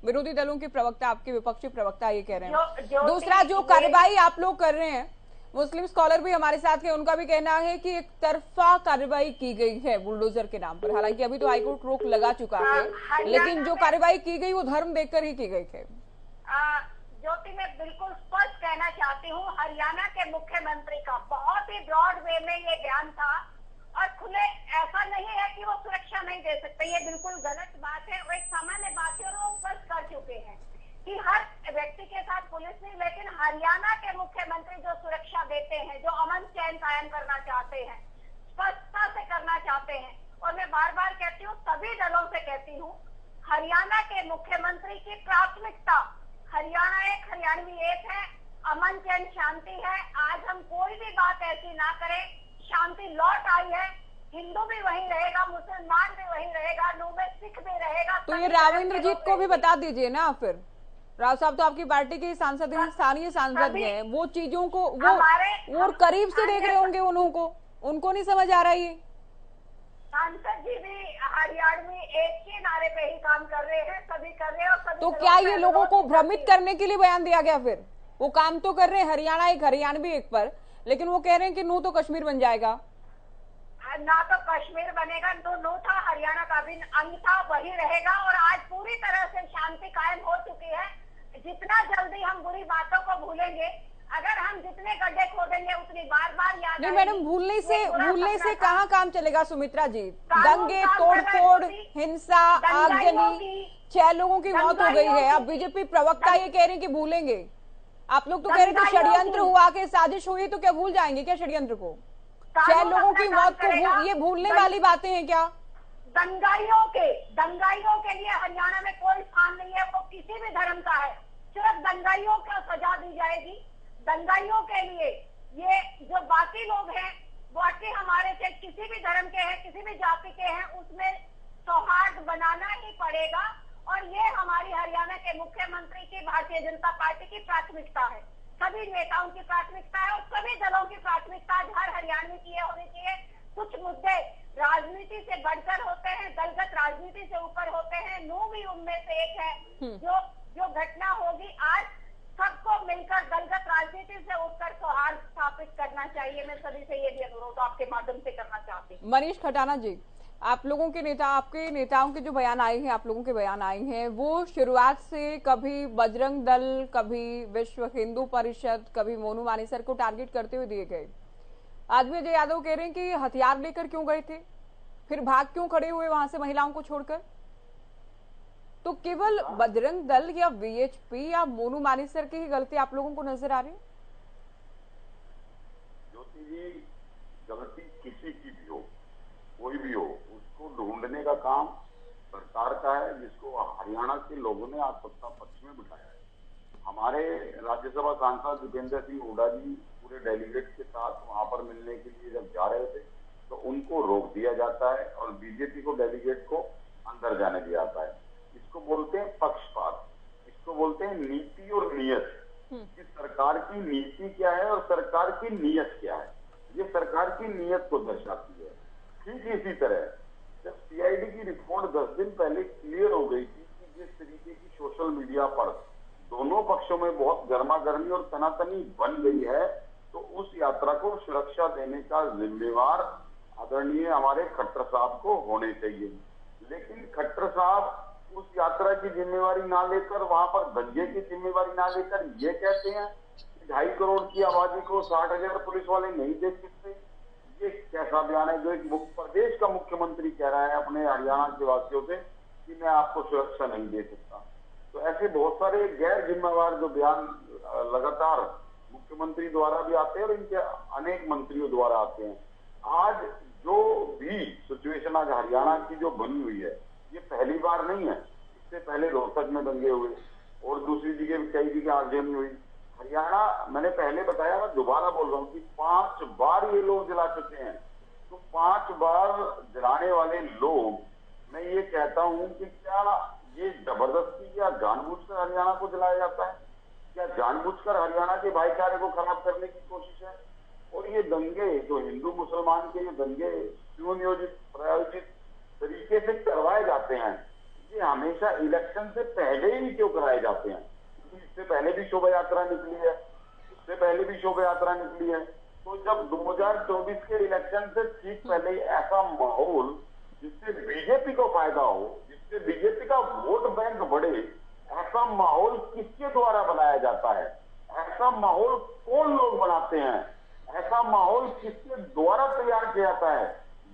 विरोधी दलों के प्रवक्ता, आपके विपक्षी प्रवक्ता ये कह रहे हैं। दूसरा, जो कार्रवाई आप लोग कर रहे हैं, मुस्लिम स्कॉलर भी हमारे साथ हैं, उनका भी कहना है कि एक तरफा कार्रवाई की गई है बुलडोजर के नाम पर। हालांकि अभी तो हाईकोर्ट रोक लगा चुका है, लेकिन जो कार्रवाई की गई वो धर्म देखकर ही की गई थी। ज्योति, मैं बिल्कुल स्पष्ट कहना चाहती हूँ, हरियाणा के मुख्यमंत्री का बहुत ही ब्रॉड वे में ये बयान था और खुले ऐसा नहीं है कि वो सुरक्षा नहीं दे सकते। ये बिल्कुल गलत बात है, वो एक सामान्य बात है और वो स्पष्ट कर चुके हैं कि हर व्यक्ति के साथ पुलिस नहीं, लेकिन हरियाणा के मुख्यमंत्री जो सुरक्षा देते हैं, जो अमन चैन कायम करना चाहते हैं, स्पष्टता से करना चाहते हैं। और मैं बार बार कहती हूँ, सभी दलों से कहती हूँ, हरियाणा के मुख्यमंत्री की प्राथमिकता हरियाणा एक, हरियाणवी एक है, अमन चैन शांति है। आज हम कोई भी बात ऐसी ना करें, शांति लौट आई है, हिंदू भी वहीं रहेगा, मुसलमान भी वहीं रहेगा, नू में सिख भी रहेगा। तो ये राव इंद्रजीत को भी बता दीजिए ना। फिर राव साहब तो आपकी पार्टी के सांसद हैं, स्थानीय सांसद हैं, वो चीजों को वो करीब से देख रहे होंगे, उनको नहीं समझ आ रहा ये। सांसद जी भी हरियाणवी एक के नारे पे ही काम कर रहे हैं, सभी कर रहे हैं। और सभी तो क्या ये लोगों को भ्रमित करने के लिए बयान दिया गया? फिर वो काम तो कर रहे हैं हरियाणा एक, हरियाणवी एक पर, लेकिन वो कह रहे हैं कि नू तो कश्मीर बन जाएगा। ना तो कश्मीर बनेगा, नू था, हरियाणा का भी अंग था, वही रहेगा। और आज पूरी तरह से शांति कायम हो चुकी है। जितना जल्दी हम बुरी बातों को भूलेंगे, अगर हम जितने गड्ढे खोदेंगे उतनी बार बार याद नहीं मैडम, भूलने से कहाँ काम चलेगा सुमित्रा जी? दंगे, तोड़फोड़, हिंसा, आगजनी, 6 लोगों की मौत हो गई है। अब बीजेपी प्रवक्ता ये कह रहे हैं कि भूलेंगे। आप लोग तो कह रहे थे षड्यंत्र हुआ, के साजिश हुई, तो क्या भूल जाएंगे क्या षड्यंत्र को? 6 लोगों की मौत को ये भूलने वाली बातें हैं क्या? दंगाइयों के लिए हरियाणा में कोई स्थान नहीं है, वो किसी भी धर्म का है, सिर्फ दंगाइयों को सजा दी जाएगी। दंगाइयों के लिए ये जो बाकी लोग हैं, बाकी हमारे से किसी भी धर्म के हैं, किसी भी जाति के हैं, उसमें सौहार्द बनाना ही पड़ेगा। और ये हमारी हरियाणा के मुख्यमंत्री की, भारतीय जनता पार्टी की प्राथमिकता है, सभी नेताओं की प्राथमिकता है और सभी दलों की प्राथमिकता हर हरियाणवी की होनी चाहिए। कुछ मुद्दे राजनीति से बढ़कर होते हैं, दलगत राजनीति से ऊपर होते हैं, नू भी उनमें से एक है। जो घटना होगी आज, सबको मिलकर दलगत राजनीति से उठकर सौहार्द स्थापित करना चाहिए। मैं सभी से ये भी अनुरोध आपके माध्यम से करना चाहती हूँ। मनीष खटाना जी, आप लोगों के नेता, आपके नेताओं के जो बयान आए हैं, आप लोगों के बयान आए हैं, वो शुरुआत से कभी बजरंग दल, कभी विश्व हिंदू परिषद, कभी मोनू मानेसर को टारगेट करते हुए दिए गए। आज भी अजय यादव कह रहे हैं कि हथियार लेकर क्यों गए थे, फिर भाग क्यों खड़े हुए वहां से महिलाओं को छोड़कर? तो केवल बजरंग दल या वीएचपी या मोनू मानेसर की ही गलती आप लोगों को नजर आ रही है? ज्योति जी, गलती किसी की भी हो, कोई भी हो, उसको ढूंढने का काम सरकार का है, जिसको हरियाणा के लोगों ने आज सत्ता पक्ष में बिठाया है। हमारे राज्यसभा सांसद दीपेंद्र सिंह हुड्डा जी पूरे डेलीगेट के साथ वहां पर मिलने के लिए जब जा रहे थे, तो उनको रोक दिया जाता है और बीजेपी को, डेलीगेट को अंदर जाने दिया जाता है। इसको बोलते हैं पक्षपात, इसको बोलते हैं नीति और नियत। कि सरकार की नीति क्या है और सरकार की नियत क्या है, ये सरकार की नियत को दर्शाती है। ठीक इसी तरह जब सीआईडी की रिपोर्ट 10 दिन पहले क्लियर हो गई थी कि जिस तरीके की सोशल मीडिया पर दोनों पक्षों में बहुत गर्मा गर्मी और तनातनी बन गई है, तो उस यात्रा को सुरक्षा देने का जिम्मेवार आदरणीय हमारे खट्टर साहब को होने चाहिए। लेकिन खट्टर साहब उस यात्रा की जिम्मेवारी ना लेकर, वहां पर दंगे की जिम्मेवारी ना लेकर ये कहते हैं कि 2.5 करोड़ की आबादी को 60,000 पुलिस वाले नहीं देख सकते? ये कैसा बयान है जो एक प्रदेश का मुख्यमंत्री कह रहा है अपने हरियाणा के वासियों से कि मैं आपको सुरक्षा नहीं दे सकता? तो ऐसे बहुत सारे गैर जिम्मेवार जो बयान लगातार मुख्यमंत्री द्वारा भी आते हैं और इनके अनेक मंत्रियों द्वारा आते हैं। आज जो भी सिचुएशन आज हरियाणा की जो बनी हुई है, ये पहली बार नहीं है। इससे पहले रोहतक में दंगे हुए और दूसरी जगह कई जगह आगजनी हुई। हरियाणा, मैंने पहले बताया, मैं दोबारा बोल रहा हूँ कि 5 बार ये लोग जला चुके हैं। तो 5 बार जलाने वाले लोग, मैं ये कहता हूँ कि क्या ये जबरदस्ती या जानबूझकर हरियाणा को जलाया जाता है? क्या जानबूझकर हरियाणा के भाईचारे को खराब करने की कोशिश है? और ये दंगे जो हिंदू मुसलमान के ये दंगे क्यों नियोजित प्रायोजित तरीके से करवाए जाते हैं? ये हमेशा इलेक्शन से पहले ही क्यों कराए जाते हैं? इससे पहले भी शोभा यात्रा निकली है, इससे पहले भी शोभा यात्रा निकली है। तो जब 2024 के इलेक्शन से ठीक पहले ऐसा माहौल जिससे बीजेपी को फायदा हो, जिससे बीजेपी का वोट बैंक बढ़े, ऐसा माहौल किसके द्वारा बनाया जाता है? ऐसा माहौल कौन लोग बनाते हैं? ऐसा माहौल किसके द्वारा तैयार किया जाता है?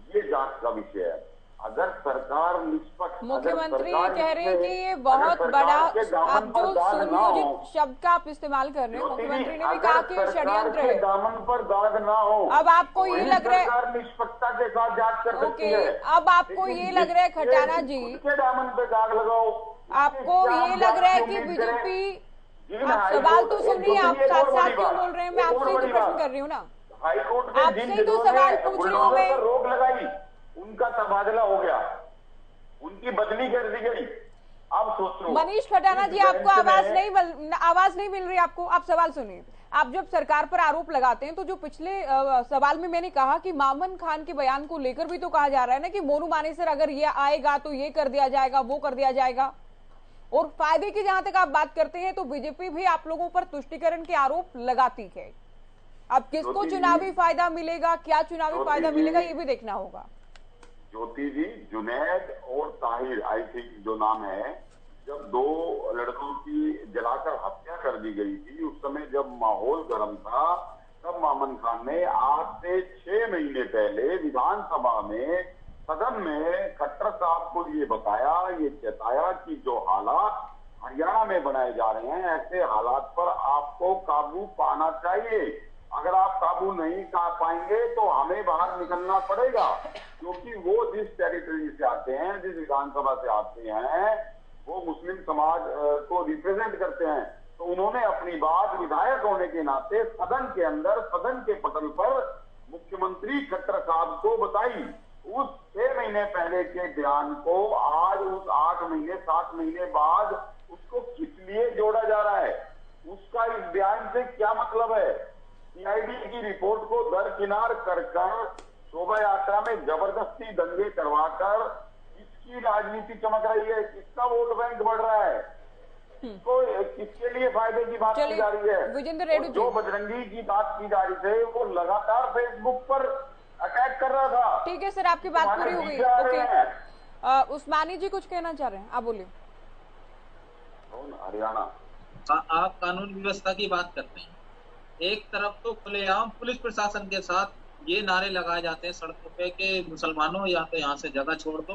ये जांच का विषय है। अगर सरकार निष्पक्ष, मुख्यमंत्री ये कह रहे हैं कि ये बहुत बड़ा, आप जो सुनियोजित शब्द का आप इस्तेमाल कर रहे हैं, मुख्यमंत्री ने भी कहा कि षड्यंत्र है। दामन पर दाग ना हो। अब आपको ये लग रहा है, सरकार निष्पक्षता के साथ जांच कर सकती है। अब आपको ये लग रहा है खटाना जी, के दामन पे दाग लगाओ। आपको ये लग रहा है कि बीजेपी, आप सवाल तो सुनिए, आप साथ साथ क्यों बोल रहे हैं? मैं आपसे ही तो प्रश्न कर रही हूँ ना, हाईकोर्ट आपसे ही तो सवाल पूछ रही हूँ मैं। रोक लगाई, उनका तबादला हो गया, उनकी बदली कर दी गई। अब सोचो मनीष खटाना जी, आपको आवाज नहीं मिल रही आपको? आप सवाल सुनिए। आप जब सरकार पर आरोप लगाते हैं तो जो पिछले सवाल में मैंने कहा कि मामन खान के बयान को लेकर भी तो कहा जा रहा है ना कि मोनू मानेसर अगर ये आएगा तो ये कर दिया जाएगा, वो कर दिया जाएगा। और फायदे की जहां तक आप बात करते हैं तो बीजेपी भी आप लोगों पर तुष्टीकरण के आरोप लगाती है। अब किसको चुनावी फायदा मिलेगा, क्या चुनावी फायदा मिलेगा, ये भी देखना होगा। ज्योति जी, जुनैद और ताहिर, आई थिंक जो नाम है, जब 2 लड़कों की जलाकर हत्या कर दी गई थी, उस समय जब माहौल गर्म था, तब मामन खान ने आज से 6 महीने पहले विधानसभा में, सदन में खट्टर साहब को ये बताया, ये चेताया कि जो हालात हरियाणा में बनाए जा रहे हैं, ऐसे हालात पर आपको काबू पाना चाहिए। अगर आप काबू नहीं पा पाएंगे तो हमें बाहर निकलना पड़ेगा, क्योंकि वो जिस टेरिटरी से आते हैं, जिस विधानसभा से आते हैं, वो मुस्लिम समाज को रिप्रेजेंट करते हैं। तो उन्होंने अपनी बात विधायक होने के नाते सदन के अंदर, सदन के पटल पर मुख्यमंत्री खट्टर साहब को बताई। उस 6 महीने पहले के बयान को आज उस 8 महीने 7 महीने बाद उसको किस लिए जोड़ा जा रहा है? उसका इस बयान से क्या मतलब है? सीआईडी की रिपोर्ट को दरकिनार कर शोभा यात्रा में जबरदस्ती दंगे करवाकर किसकी राजनीति चमक रही है? किसका वोट बैंक बढ़ रहा है? किसके लिए फायदे की बात की जा रही है? जो बजरंगी की बात की जा रही थी, वो लगातार फेसबुक पर अटैक कर रहा था। ठीक है सर, आपकी बात पूरी हो गई। ओके, उस्मानी जी कुछ कहना चाह रहे हैं, आप बोलिए। हरियाणा, आप कानून व्यवस्था की बात करते हैं, एक तरफ तो खुलेआम पुलिस प्रशासन के साथ ये नारे लगाए जाते हैं सड़कों पे कि मुसलमानों या तो यहाँ से जगह छोड़ दो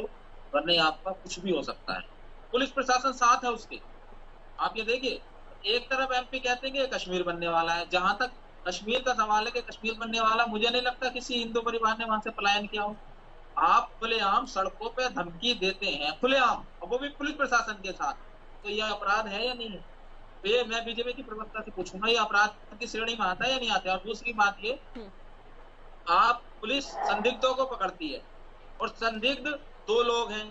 वरना आपका कुछ भी हो सकता है। पुलिस प्रशासन साथ है उसके। आप ये देखिए, एक तरफ एमपी कहते हैं कि कश्मीर बनने वाला है। जहां तक कश्मीर का सवाल है कि कश्मीर बनने वाला, मुझे नहीं लगता किसी हिंदू परिवार ने वहां से पलायन किया हो। आप खुलेआम सड़कों पे धमकी देते हैं, खुलेआम, और वो भी पुलिस प्रशासन के साथ, तो यह अपराध है या नहीं है? ये मैं बीजेपी की प्रवक्ता से पूछूंगा, ये अपराध की श्रेणी में आता है या नहीं आता है? और दूसरी बात ये, आप पुलिस संदिग्धों को पकड़ती है और संदिग्ध 2 लोग हैं,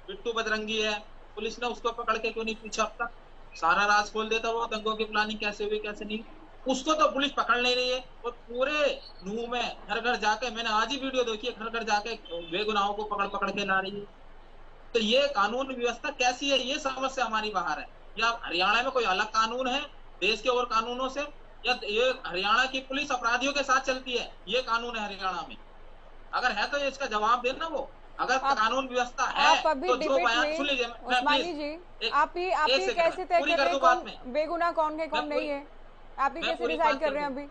बिट्टू बजरंगी है, पुलिस ने उसको पकड़ के क्यों नहीं पूछा अब तक? सारा राज खोल देता वो दंगों की प्लानिंग कैसे हुई कैसे नहीं, उसको तो पुलिस पकड़ नहीं रही है। और पूरे नूह में घर घर जाके, मैंने आज ही वीडियो देखी है, घर घर जाके बेगुनाहों को पकड़ पकड़ के ला रही है। तो ये कानून व्यवस्था कैसी है? ये समस्या हमारी बाहर है। या हरियाणा में कोई अलग कानून है देश के और कानूनों से, या ये हरियाणा की पुलिस अपराधियों के साथ चलती है, ये कानून है हरियाणा में? अगर है तो इसका जवाब देना। वो अगर कानून व्यवस्था है तो जो बयान सुन लीजिए, उस्मानी जी, आप ये कैसे तय कर रहे हैं बेगुनाह कौन है कौन नहीं है? आप ये कैसे डिसाइड कर रहे हैं? अभी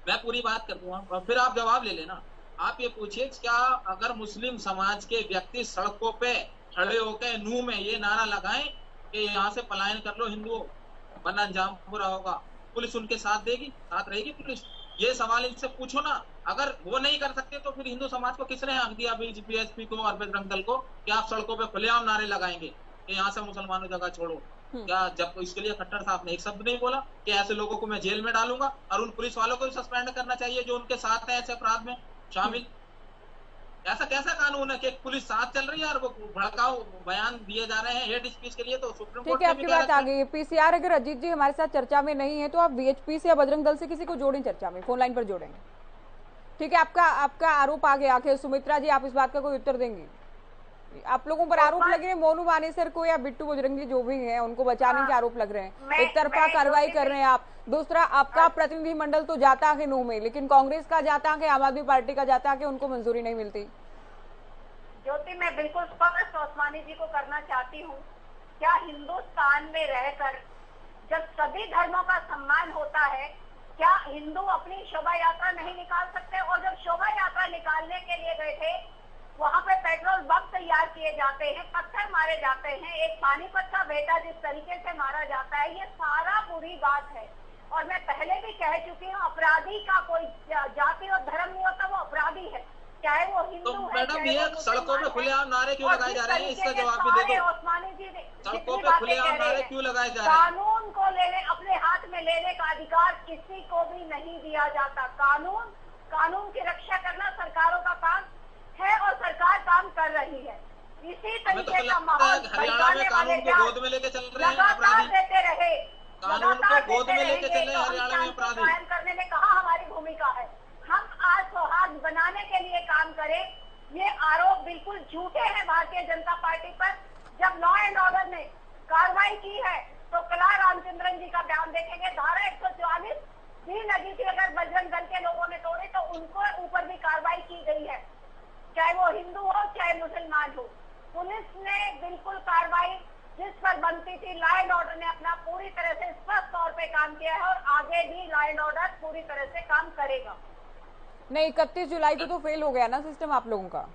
मैं पूरी बात कर दूंगा और फिर आप जवाब ले लेना। आप ये पूछिए, क्या अगर मुस्लिम समाज के व्यक्ति सड़कों पे खड़े होकर नूह में ये नारा लगाएं कि यहाँ से पलायन कर लो हिंदुओं वरना अंजाम बुरा होगा, पुलिस उनके साथ देगी, साथ रहेगी पुलिस? ये सवाल इनसे पूछो ना। अगर वो नहीं कर सकते तो फिर हिंदू समाज को किसने हक दिया बीएसपी को और बजरंग दल को कि आप सड़कों पे खुलेआम नारे लगाएंगे कि यहाँ से मुसलमानों जगह छोड़ो? क्या जब इसके लिए खट्टर साहब ने एक शब्द नहीं बोला कि ऐसे लोगों को मैं जेल में डालूंगा? और उन पुलिस वालों को भी सस्पेंड करना चाहिए जो उनके साथ है ऐसे अपराध में शामिल। ऐसा कैसा कानून है कि पुलिस साथ चल रही है और वो भड़काऊ बयान दिए जा रहे हैं हेट स्पीच के लिए? तो सुप्रीम कोर्ट ठीक है, आपकी बात आ गई है। पीसीआर अगर अजीत जी हमारे साथ चर्चा में नहीं है तो आप वीएचपी से या बजरंग दल से किसी को जोड़ें चर्चा में, फोन लाइन पर जोड़ेंगे। ठीक है, आपका आरोप आ गया। आखिर सुमित्रा जी, आप इस बात का कोई उत्तर देंगे? आप लोगों पर आरोप लग रहे हैं, मोनू मानेसर को या बिट्टू बजरंगी जो भी हैं उनको बचाने के आरोप लग रहे हैं। एक तरफा कार्रवाई कर रहे हैं आप, दूसरा आपका प्रतिनिधिमंडल तो जाता है नूह में, लेकिन कांग्रेस का जाता है, आम आदमी पार्टी का जाता है कि उनको मंजूरी नहीं मिलती। ज्योति, मैं बिल्कुल स्पष्ट ओस्मानी जी को करना चाहती हूँ। क्या हिंदुस्तान में रहकर जब सभी धर्मों का सम्मान होता है, क्या हिंदू अपनी शोभा यात्रा नहीं निकाल सकते? और जब शोभा यात्रा निकालने के लिए गए थे वहाँ पे पेट्रोल बम तैयार किए जाते हैं, पत्थर मारे जाते हैं, एक पानीपत का बेटा जिस तरीके से मारा जाता है, ये सारा बुरी बात है। और मैं पहले भी कह चुकी हूँ, अपराधी का कोई जाति और धर्म नहीं होता, वो अपराधी है, चाहे वो हिंदू तो मैडम ये सड़कों पे खुलेआम नारे क्यों लगाए जा रहे हैं? इसका जवाब भी दे दो। ओस्मानी जी सड़कों पे खुलेआम नारे क्यों लगाए जा रहे हैं? कानून को अपने हाथ में लेने का अधिकार किसी को भी नहीं दिया जाता। कानून की रक्षा करना सरकारों का काम है और सरकार काम कर रही है। इसी तरीके का माहौल हरियाणा में कानून को गोद में लेके चल रहे हैं अपराधी, देते रहे, कानून को गोद में लेके चल रहे हैं हरियाणा में अपराधी। कायम करने में कहाँ हमारी भूमिका है? हम आज सौहार्द बनाने के लिए काम करें। ये आरोप बिल्कुल झूठे हैं भारतीय जनता पार्टी पर। जब लॉ एंड ऑर्डर ने कार्रवाई की है तो कला रामचंद्रन जी का बयान देखेंगे, धारा 144 भी लगी थी, अगर बजरंग दल के लोगों ने तोड़ी तो उनको ऊपर भी कार्रवाई की गई है, चाहे वो हिंदू हो चाहे मुसलमान हो। पुलिस ने बिल्कुल कार्रवाई जिस पर बनती थी, लॉ एंड ऑर्डर ने अपना पूरी तरह से स्पष्ट तौर पे काम किया है और आगे भी लॉ एंड ऑर्डर पूरी तरह से काम करेगा। नहीं, 31 जुलाई को तो फेल हो गया ना सिस्टम आप लोगों का।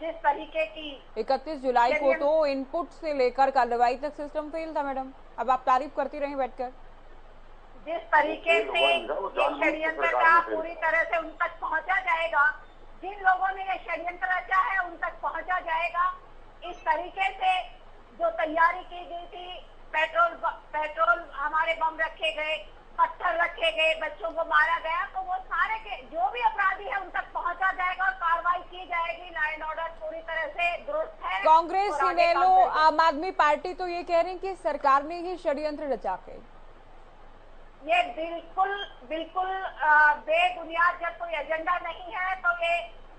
जिस तरीके की 31 जुलाई को तो इनपुट से लेकर कार्रवाई तक सिस्टम फेल था मैडम। अब आप तारीफ करती रही बैठकर। जिस तरीके से ये षड्यंत्र का पूरी तरह से उन तक पहुंचा जाएगा, जिन लोगों ने ये षड्यंत्र रचा है उन तक पहुंचा जाएगा। इस तरीके से जो तैयारी की गई थी, पेट्रोल हमारे बम रखे गए, पत्थर रखे गए, बच्चों को मारा गया, तो वो सारे के जो भी अपराधी है उन तक पहुंचा जाएगा और कार्रवाई की जाएगी। लॉ एंड ऑर्डर पूरी तरह से दुरुस्त है। कांग्रेस, इनेलो, आम आदमी पार्टी तो ये कह रही है कि सरकार ने ही षड्यंत्र रचा के। ये बिल्कुल बेबुनियाद, जब कोई एजेंडा नहीं है तो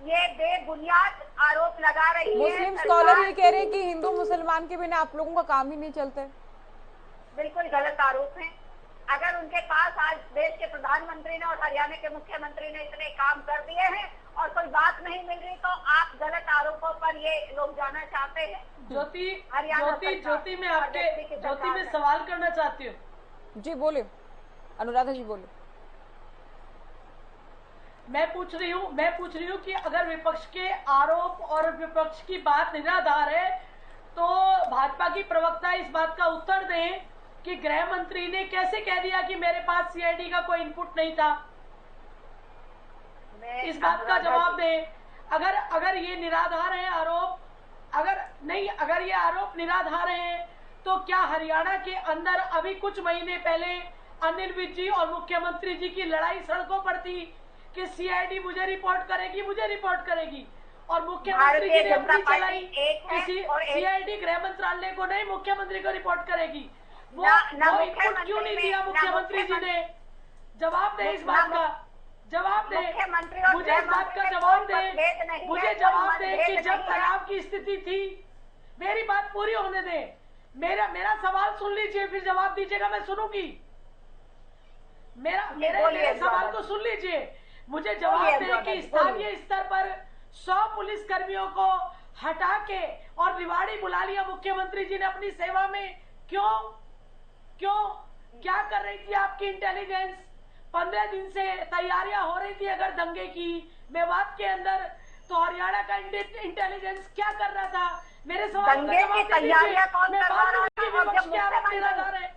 ये बेबुनियाद आरोप लगा रही है। मुस्लिम स्कॉलर ये कह रहे हैं कि हिंदू मुसलमान के बिना आप लोगों का काम ही नहीं चलता। बिल्कुल गलत आरोप है। अगर उनके पास आज देश के प्रधानमंत्री ने और हरियाणा के मुख्यमंत्री ने इतने काम कर दिए हैं और कोई बात नहीं मिल रही, तो आप गलत आरोपों पर ये लोग जाना चाहते हैं। ज्योति मैं सवाल करना चाहती हूँ। जी बोले अनुराधा जी, बोले। मैं पूछ रही हूँ कि अगर विपक्ष के आरोप और विपक्ष की बात निराधार है तो भाजपा की प्रवक्ता इस बात का उत्तर दें कि गृह मंत्री ने कैसे कह दिया कि मेरे पास सीआईडी का कोई इनपुट नहीं था। इस बात का जवाब दें। अगर ये निराधार है आरोप, अगर ये आरोप निराधार है तो क्या हरियाणा के अंदर अभी कुछ महीने पहले अनिल विज जी और मुख्यमंत्री जी की लड़ाई सड़कों पर थी कि सीआईडी मुझे रिपोर्ट करेगी और मुख्यमंत्री जी ने अपनी चलाई कि सीआईडी गृह मंत्रालय को नहीं मुख्यमंत्री को रिपोर्ट करेगी। वो इनपुट क्यों नहीं दिया मुख्यमंत्री जी ने? जवाब दे, इस बात का जवाब दे, मुझे इस बात का जवाब दे, मुझे जवाब दे कि जब तनाव की स्थिति थी, मेरी बात पूरी होने दे, मेरा सवाल सुन लीजिए फिर जवाब दीजिएगा, मैं सुनूंगी। मेरे सवाल को सुन लीजिए। मुझे जवाब दे कि स्थानीय स्तर पर 100 पुलिस कर्मियों को हटा के और रिवाड़ी बुला लिया मुख्यमंत्री जी ने अपनी सेवा में। क्यों क्या कर रही थी आपकी इंटेलिजेंस? 15 दिन से तैयारियां हो रही थी अगर दंगे की मेवात के अंदर, तो हरियाणा का इंटेलिजेंस क्या कर रहा था? मेरे सवाल दंगे की तैयारियां कौन करवा रहा है?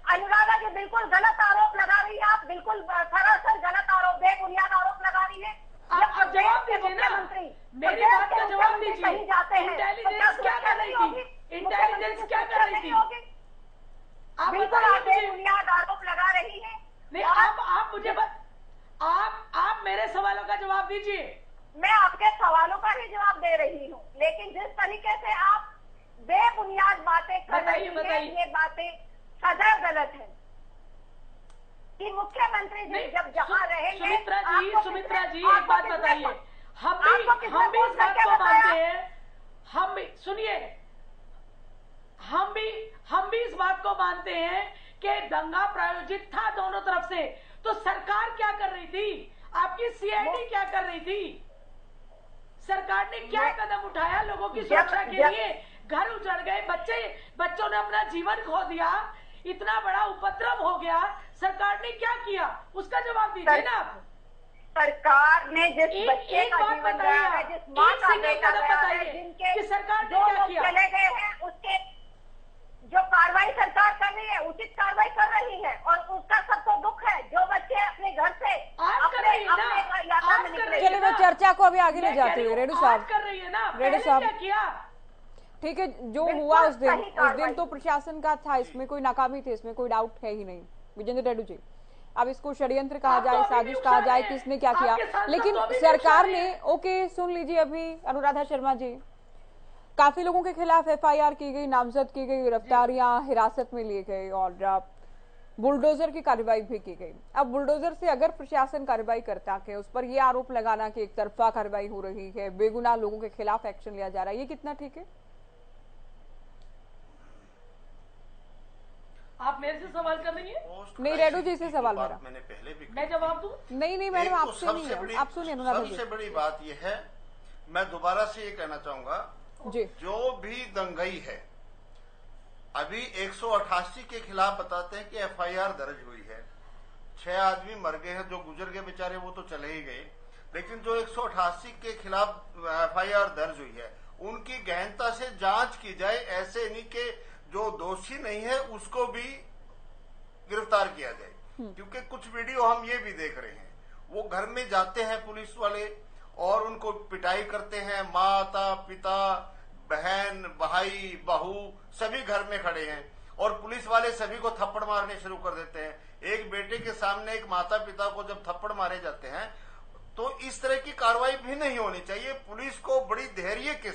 अनुराधा जी बिल्कुल गलत आरोप लगा रही है, आप बिल्कुल सरासर गलत आरोप, बेबुनियाद आरोप लगा रही है। आप जवाब दीजिए ना, मेरी बात का जवाब दीजिए। कहीं जाते हैं इंटेलिजेंस क्या कर रही थी? इंटेलिजेंस क्या कर रही थी? आप बिल्कुल आप बेबुनियाद आरोप लगा रही है। नहीं, आप मुझे आप मेरे सवालों का जवाब दीजिए। मैं आपके सवालों का ही जवाब दे रही हूँ, लेकिन जिस तरीके से आप बेबुनियाद बातें कर रही हैं, ये बातें सदैव गलत है कि मुख्यमंत्री जी जब जहाँ रहेंगे। सुमित्रा जी एक बात बताइए, हम भी इस बात को मानते हैं, सुनिए, हम भी इस बात को मानते हैं कि दंगा प्रायोजित था दोनों तरफ से। तो सरकार क्या कर रही थी? आपकी सीआईडी क्या कर रही थी? सरकार ने क्या कदम उठाया लोगों की सुरक्षा के लिए? घर उजड़ गए, बच्चों ने अपना जीवन खो दिया, इतना बड़ा उपद्रव हो गया, सरकार ने क्या किया? उसका जवाब दीजिए ना आप। सरकार ने जिस बच्चे का जीवन गया है, जिस माँ का बेटा गया है, जिनके सरकार ने जो क्या लोग किया? चले गए हैं, उसके जो कार्रवाई सरकार कर रही है, उचित कार्रवाई कर रही है, और उसका सबको दुख है। जो बच्चे अपने घर से अपने यात्रा में निकले। चलिए मैं चर्चा को अभी आगे ले जाती हूँ। रेडू साहब कर रही है ना, रेडू साहब क्या किया? ठीक है, जो हुआ उस दिन तो प्रशासन का था, इसमें कोई नाकामी थी, इसमें कोई डाउट है ही नहीं। विजेंद्र रेड्डी जी, अब इसको षड्यंत्र कहा जाए, साजिश कहा जाए, किसने क्या किया, लेकिन सरकार ने, ओके सुन लीजिए, अभी अनुराधा शर्मा जी, काफी लोगों के खिलाफ एफआईआर की गई, नामजद की गई, गिरफ्तारियां, हिरासत में लिए गए और बुलडोजर की कार्रवाई भी की गई। अब बुलडोजर से अगर प्रशासन कार्रवाई करता है, उस पर यह आरोप लगाना कि एक तरफा कार्रवाई हो रही है, बेगुनाह लोगों के खिलाफ एक्शन लिया जा रहा है, ये कितना ठीक है? आप मेरे से सवाल कर रही हैं? नहीं, रेडू जी से सवाल मेरा। मैंने पहले भी मैं जवाब दूं? नहीं मैडम, आपसे नहीं है, आप सुनिए अनुराधा जी। सबसे बड़ी बात यह है, मैं दोबारा से ये कहना चाहूंगा जी, जो भी दंगई है, अभी 188 के खिलाफ बताते हैं कि एफआईआर दर्ज हुई है, 6 आदमी मर गए हैं, जो गुजर गए बेचारे वो तो चले ही गए, लेकिन जो 188 के खिलाफ एफआईआर दर्ज हुई है, उनकी गहनता से जांच की जाए। ऐसे नहीं कि जो दोषी नहीं है उसको भी गिरफ्तार किया जाए, क्योंकि कुछ वीडियो हम ये भी देख रहे हैं, वो घर में जाते हैं पुलिस वाले और उनको पिटाई करते हैं, माता पिता बहन भाई बहू सभी घर में खड़े हैं, और पुलिस वाले सभी को थप्पड़ मारने शुरू कर देते हैं। एक बेटे के सामने एक माता पिता को जब थप्पड़ मारे जाते हैं, तो इस तरह की कार्रवाई भी नहीं होनी चाहिए। पुलिस को बड़ी धैर्य के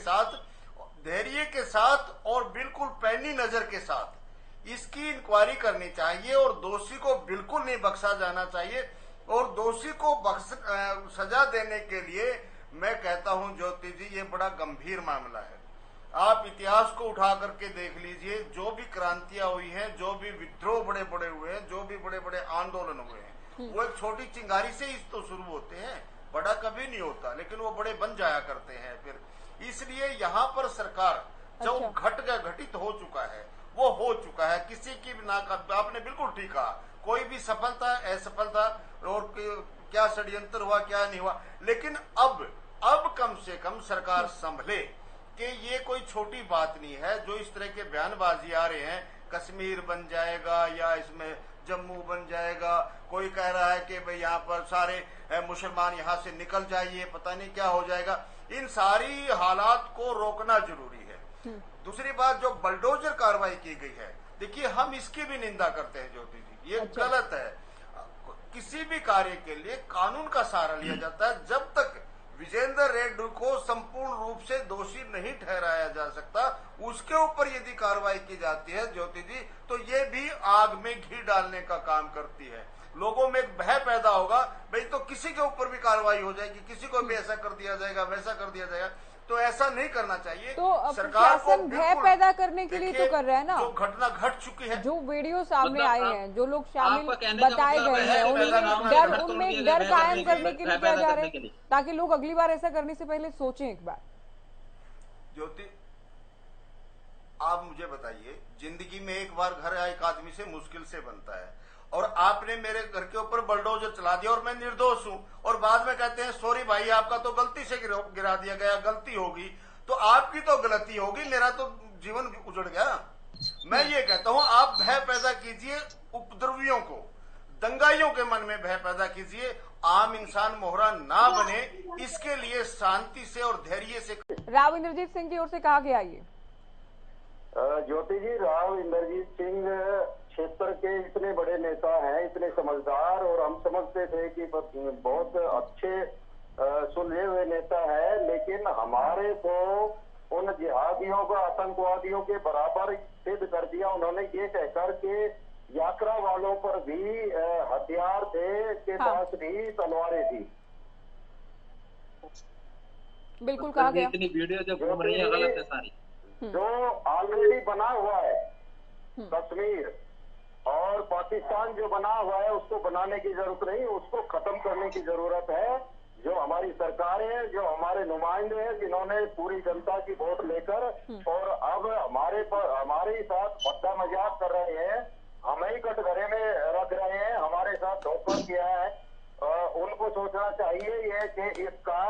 साथ और बिल्कुल पैनी नजर के साथ इसकी इंक्वायरी करनी चाहिए, और दोषी को बिल्कुल नहीं बख्शा जाना चाहिए। और दोषी को सजा देने के लिए मैं कहता हूं ज्योति जी, ये बड़ा गंभीर मामला है। आप इतिहास को उठा करके देख लीजिए, जो भी क्रांतियां हुई हैं, जो भी विद्रोह बड़े बड़े हुए हैं, जो भी बड़े बड़े आंदोलन हुए हैं, वो एक छोटी चिंगारी से ही तो शुरू होते हैं, बड़ा कभी नहीं होता, लेकिन वो बड़े बन जाया करते हैं फिर। इसलिए यहाँ पर सरकार जो घटित हो चुका है वो हो चुका है, किसी की भी ना, आपने बिल्कुल ठीक कहा, कोई भी सफलता असफलता और क्या षड्यंत्र हुआ क्या नहीं हुआ, लेकिन अब कम से कम सरकार संभले कि ये कोई छोटी बात नहीं है। जो इस तरह के बयानबाजी आ रहे हैं, कश्मीर बन जाएगा या इसमें जम्मू बन जाएगा, कोई कह रहा है कि भाई यहाँ पर सारे मुसलमान यहाँ से निकल जाइए, पता नहीं क्या हो जाएगा, इन सारी हालात को रोकना जरूरी है। दूसरी बात, जो बलडोजर कार्रवाई की गई है, देखिए हम इसकी भी निंदा करते हैं ज्योति जी, ये गलत है। किसी भी कार्य के लिए कानून का सहारा लिया जाता है। जब तक विजेंद्र रेड्डी को संपूर्ण रूप से दोषी नहीं ठहराया जा सकता, उसके ऊपर यदि कार्रवाई की जाती है ज्योति जी, तो ये भी आग में घी डालने का काम करती है। लोगों में एक भय पैदा होगा, भाई तो किसी के ऊपर भी कार्रवाई हो जाएगी, किसी को भी ऐसा कर दिया जाएगा, वैसा कर दिया जाएगा, तो ऐसा नहीं करना चाहिए। तो सरकार को भय पैदा करने के लिए तो कर रहा है ना, जो घटना घट चुकी है, जो वीडियो सामने आए हैं, जो लोग शामिल बताए गए हैं, उनमें डर कायम करने के लिए क्या जा रहे हैं, ताकि लोग अगली बार ऐसा करने से पहले सोचें एक बार। ज्योति, आप मुझे बताइए, जिंदगी में एक बार घर एक आदमी से मुश्किल से बनता है, और आपने मेरे घर के ऊपर बुलडोजर चला दिया और मैं निर्दोष हूं, और बाद में कहते हैं सॉरी भाई आपका तो गलती से गिरा दिया गया, गलती होगी। तो आपकी तो गलती होगी, मेरा तो जीवन उजड़ गया। मैं ये कहता हूं आप भय पैदा कीजिए उपद्रवियों को, दंगाइयों के मन में भय पैदा कीजिए, आम इंसान मोहरा ना बने, इसके लिए शांति से और धैर्य से। राव इंद्रजीत सिंह की ओर से कहा गया ये ज्योति जी, राव इंद्रजीत सिंह क्षेत्र के इतने बड़े नेता हैं, इतने समझदार, और हम समझते थे कि बहुत अच्छे सुलझे हुए नेता है, लेकिन हमारे को उन जिहादियों को आतंकवादियों के बराबर सिद्ध कर दिया उन्होंने, ये कहकर के यात्रा वालों पर भी हथियार थे, के पास भी तलवारें थी। बिल्कुल कहा गया। इतनी वीडियो जो घूम रही है गलत है सारी। जो ऑलरेडी बना हुआ है कश्मीर और पाकिस्तान जो बना हुआ है, उसको बनाने की जरूरत नहीं, उसको खत्म करने की जरूरत है। जो हमारी सरकार है, जो हमारे नुमाइंदे हैं, जिन्होंने पूरी जनता की वोट लेकर और अब हमारे साथ भद्दा मजाक कर रहे हैं, हमें ही कटघरे में रख रहे हैं, हमारे साथ धोखा किया है, उनको सोचना चाहिए ये कि इसका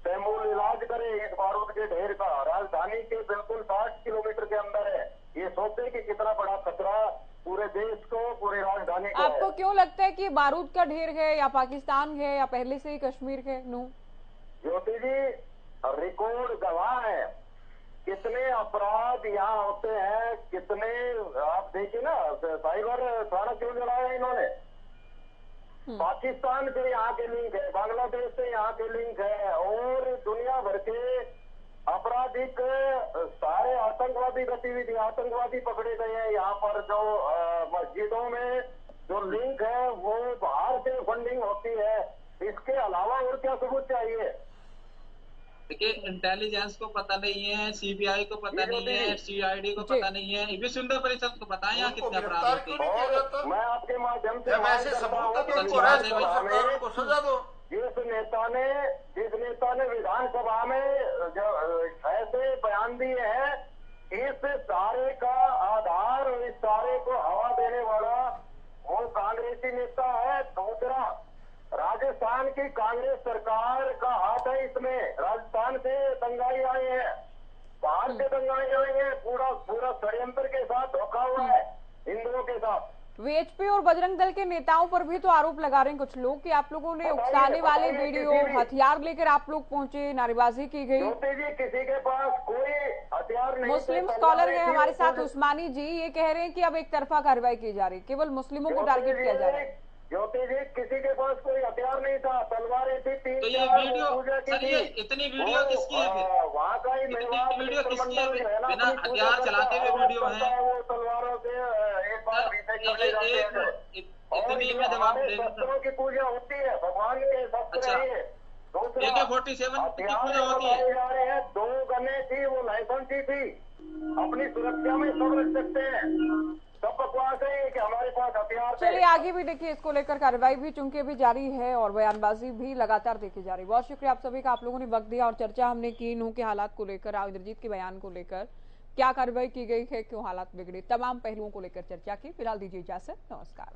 तैमूल इलाज करे इस बारूद के ढेर का। राजधानी के बिल्कुल 60 किलोमीटर के अंदर है, ये सोचे कि कितना बड़ा खतरा पूरे देश को, पूरे राजधानी को। आपको क्यों लगता है कि बारूद का ढेर है या पाकिस्तान है या पहले से ही कश्मीर है? ज्योति जी, रिकॉर्ड गवाह है, कितने अपराध यहाँ होते हैं, कितने आप देखिए ना, साइबर थाना क्यों जलाया इन्होंने? पाकिस्तान से यहाँ के लिंक है, बांग्लादेश से यहाँ के लिंक है, और दुनिया भर के आपराधिक सारे आतंकवादी गतिविधि, आतंकवादी पकड़े गए हैं यहाँ पर। जो मस्जिदों में जो लिंक है वो बाहर से फंडिंग होती है, इसके अलावा और क्या सबूत चाहिए? देखिए, इंटेलिजेंस को पता नहीं है, सीबीआई को पता नहीं है, सीआईडी को पता नहीं है, विश्व हिंदू परिषद को पता है यहाँ कितने अपराध होते हैं। मैं आपके माध्यम से सजा दो। जिस नेता ने विधानसभा में जो ऐसे बयान दिए हैं, इस सारे का आधार और इस सारे को हवा देने वाला वो कांग्रेसी नेता है। दूसरा, राजस्थान की कांग्रेस सरकार का हाथ है इसमें। राजस्थान से दंगाई आए हैं, बाहर से दंगाई आए हैं, पूरा षड्यंत्र के साथ धोखा हुआ है हिंदुओं के साथ। वीएचपी और बजरंग दल के नेताओं पर भी तो आरोप लगा रहे हैं कुछ लोग कि आप लोगों ने उकसाने वाले वीडियो, हथियार लेकर आप लोग पहुंचे, नारेबाजी की गई। किसी के पास कोई हथियार नहीं। मुस्लिम स्कॉलर है हमारे साथ उस्मानी जी, ये कह रहे हैं कि अब एक तरफा कार्रवाई की जा रही, केवल मुस्लिमों को टारगेट किया जा रहा है। ज्योति जी, किसी के पास कोई हथियार नहीं था, तलवारें थी, 3 तो ये वीडियो सर, ये इतनी वीडियो किसकी है फिर? वहाँ का ही वीडियो किसकी है? बिना हथियार चलाते हुए वीडियो है, वो तलवारों से एक बार इतनी में जवाब शस्त्रों की पूजा होती है, भगवान के शस्त्र है। AK-47 की पूजा होती है। जा रहे हैं, 2 गने थी, वो लाइसेंसी थी, अपनी सुरक्षा में सब रख सकते हैं। सब बकवास है कि हमारे पास हथियार। चलिए आगे भी देखिए, इसको लेकर कार्रवाई भी चूंकि भी जारी है और बयानबाजी भी लगातार देखी जा रही है। बहुत शुक्रिया आप सभी का, आप लोगों ने वक्त दिया और चर्चा हमने की नूह के हालात को लेकर, राव इंद्रजीत के बयान को लेकर, क्या कार्रवाई की गई है, क्यों हालात बिगड़े, तमाम पहलुओं को लेकर चर्चा की। फिलहाल दीजिए इजाजत, नमस्कार।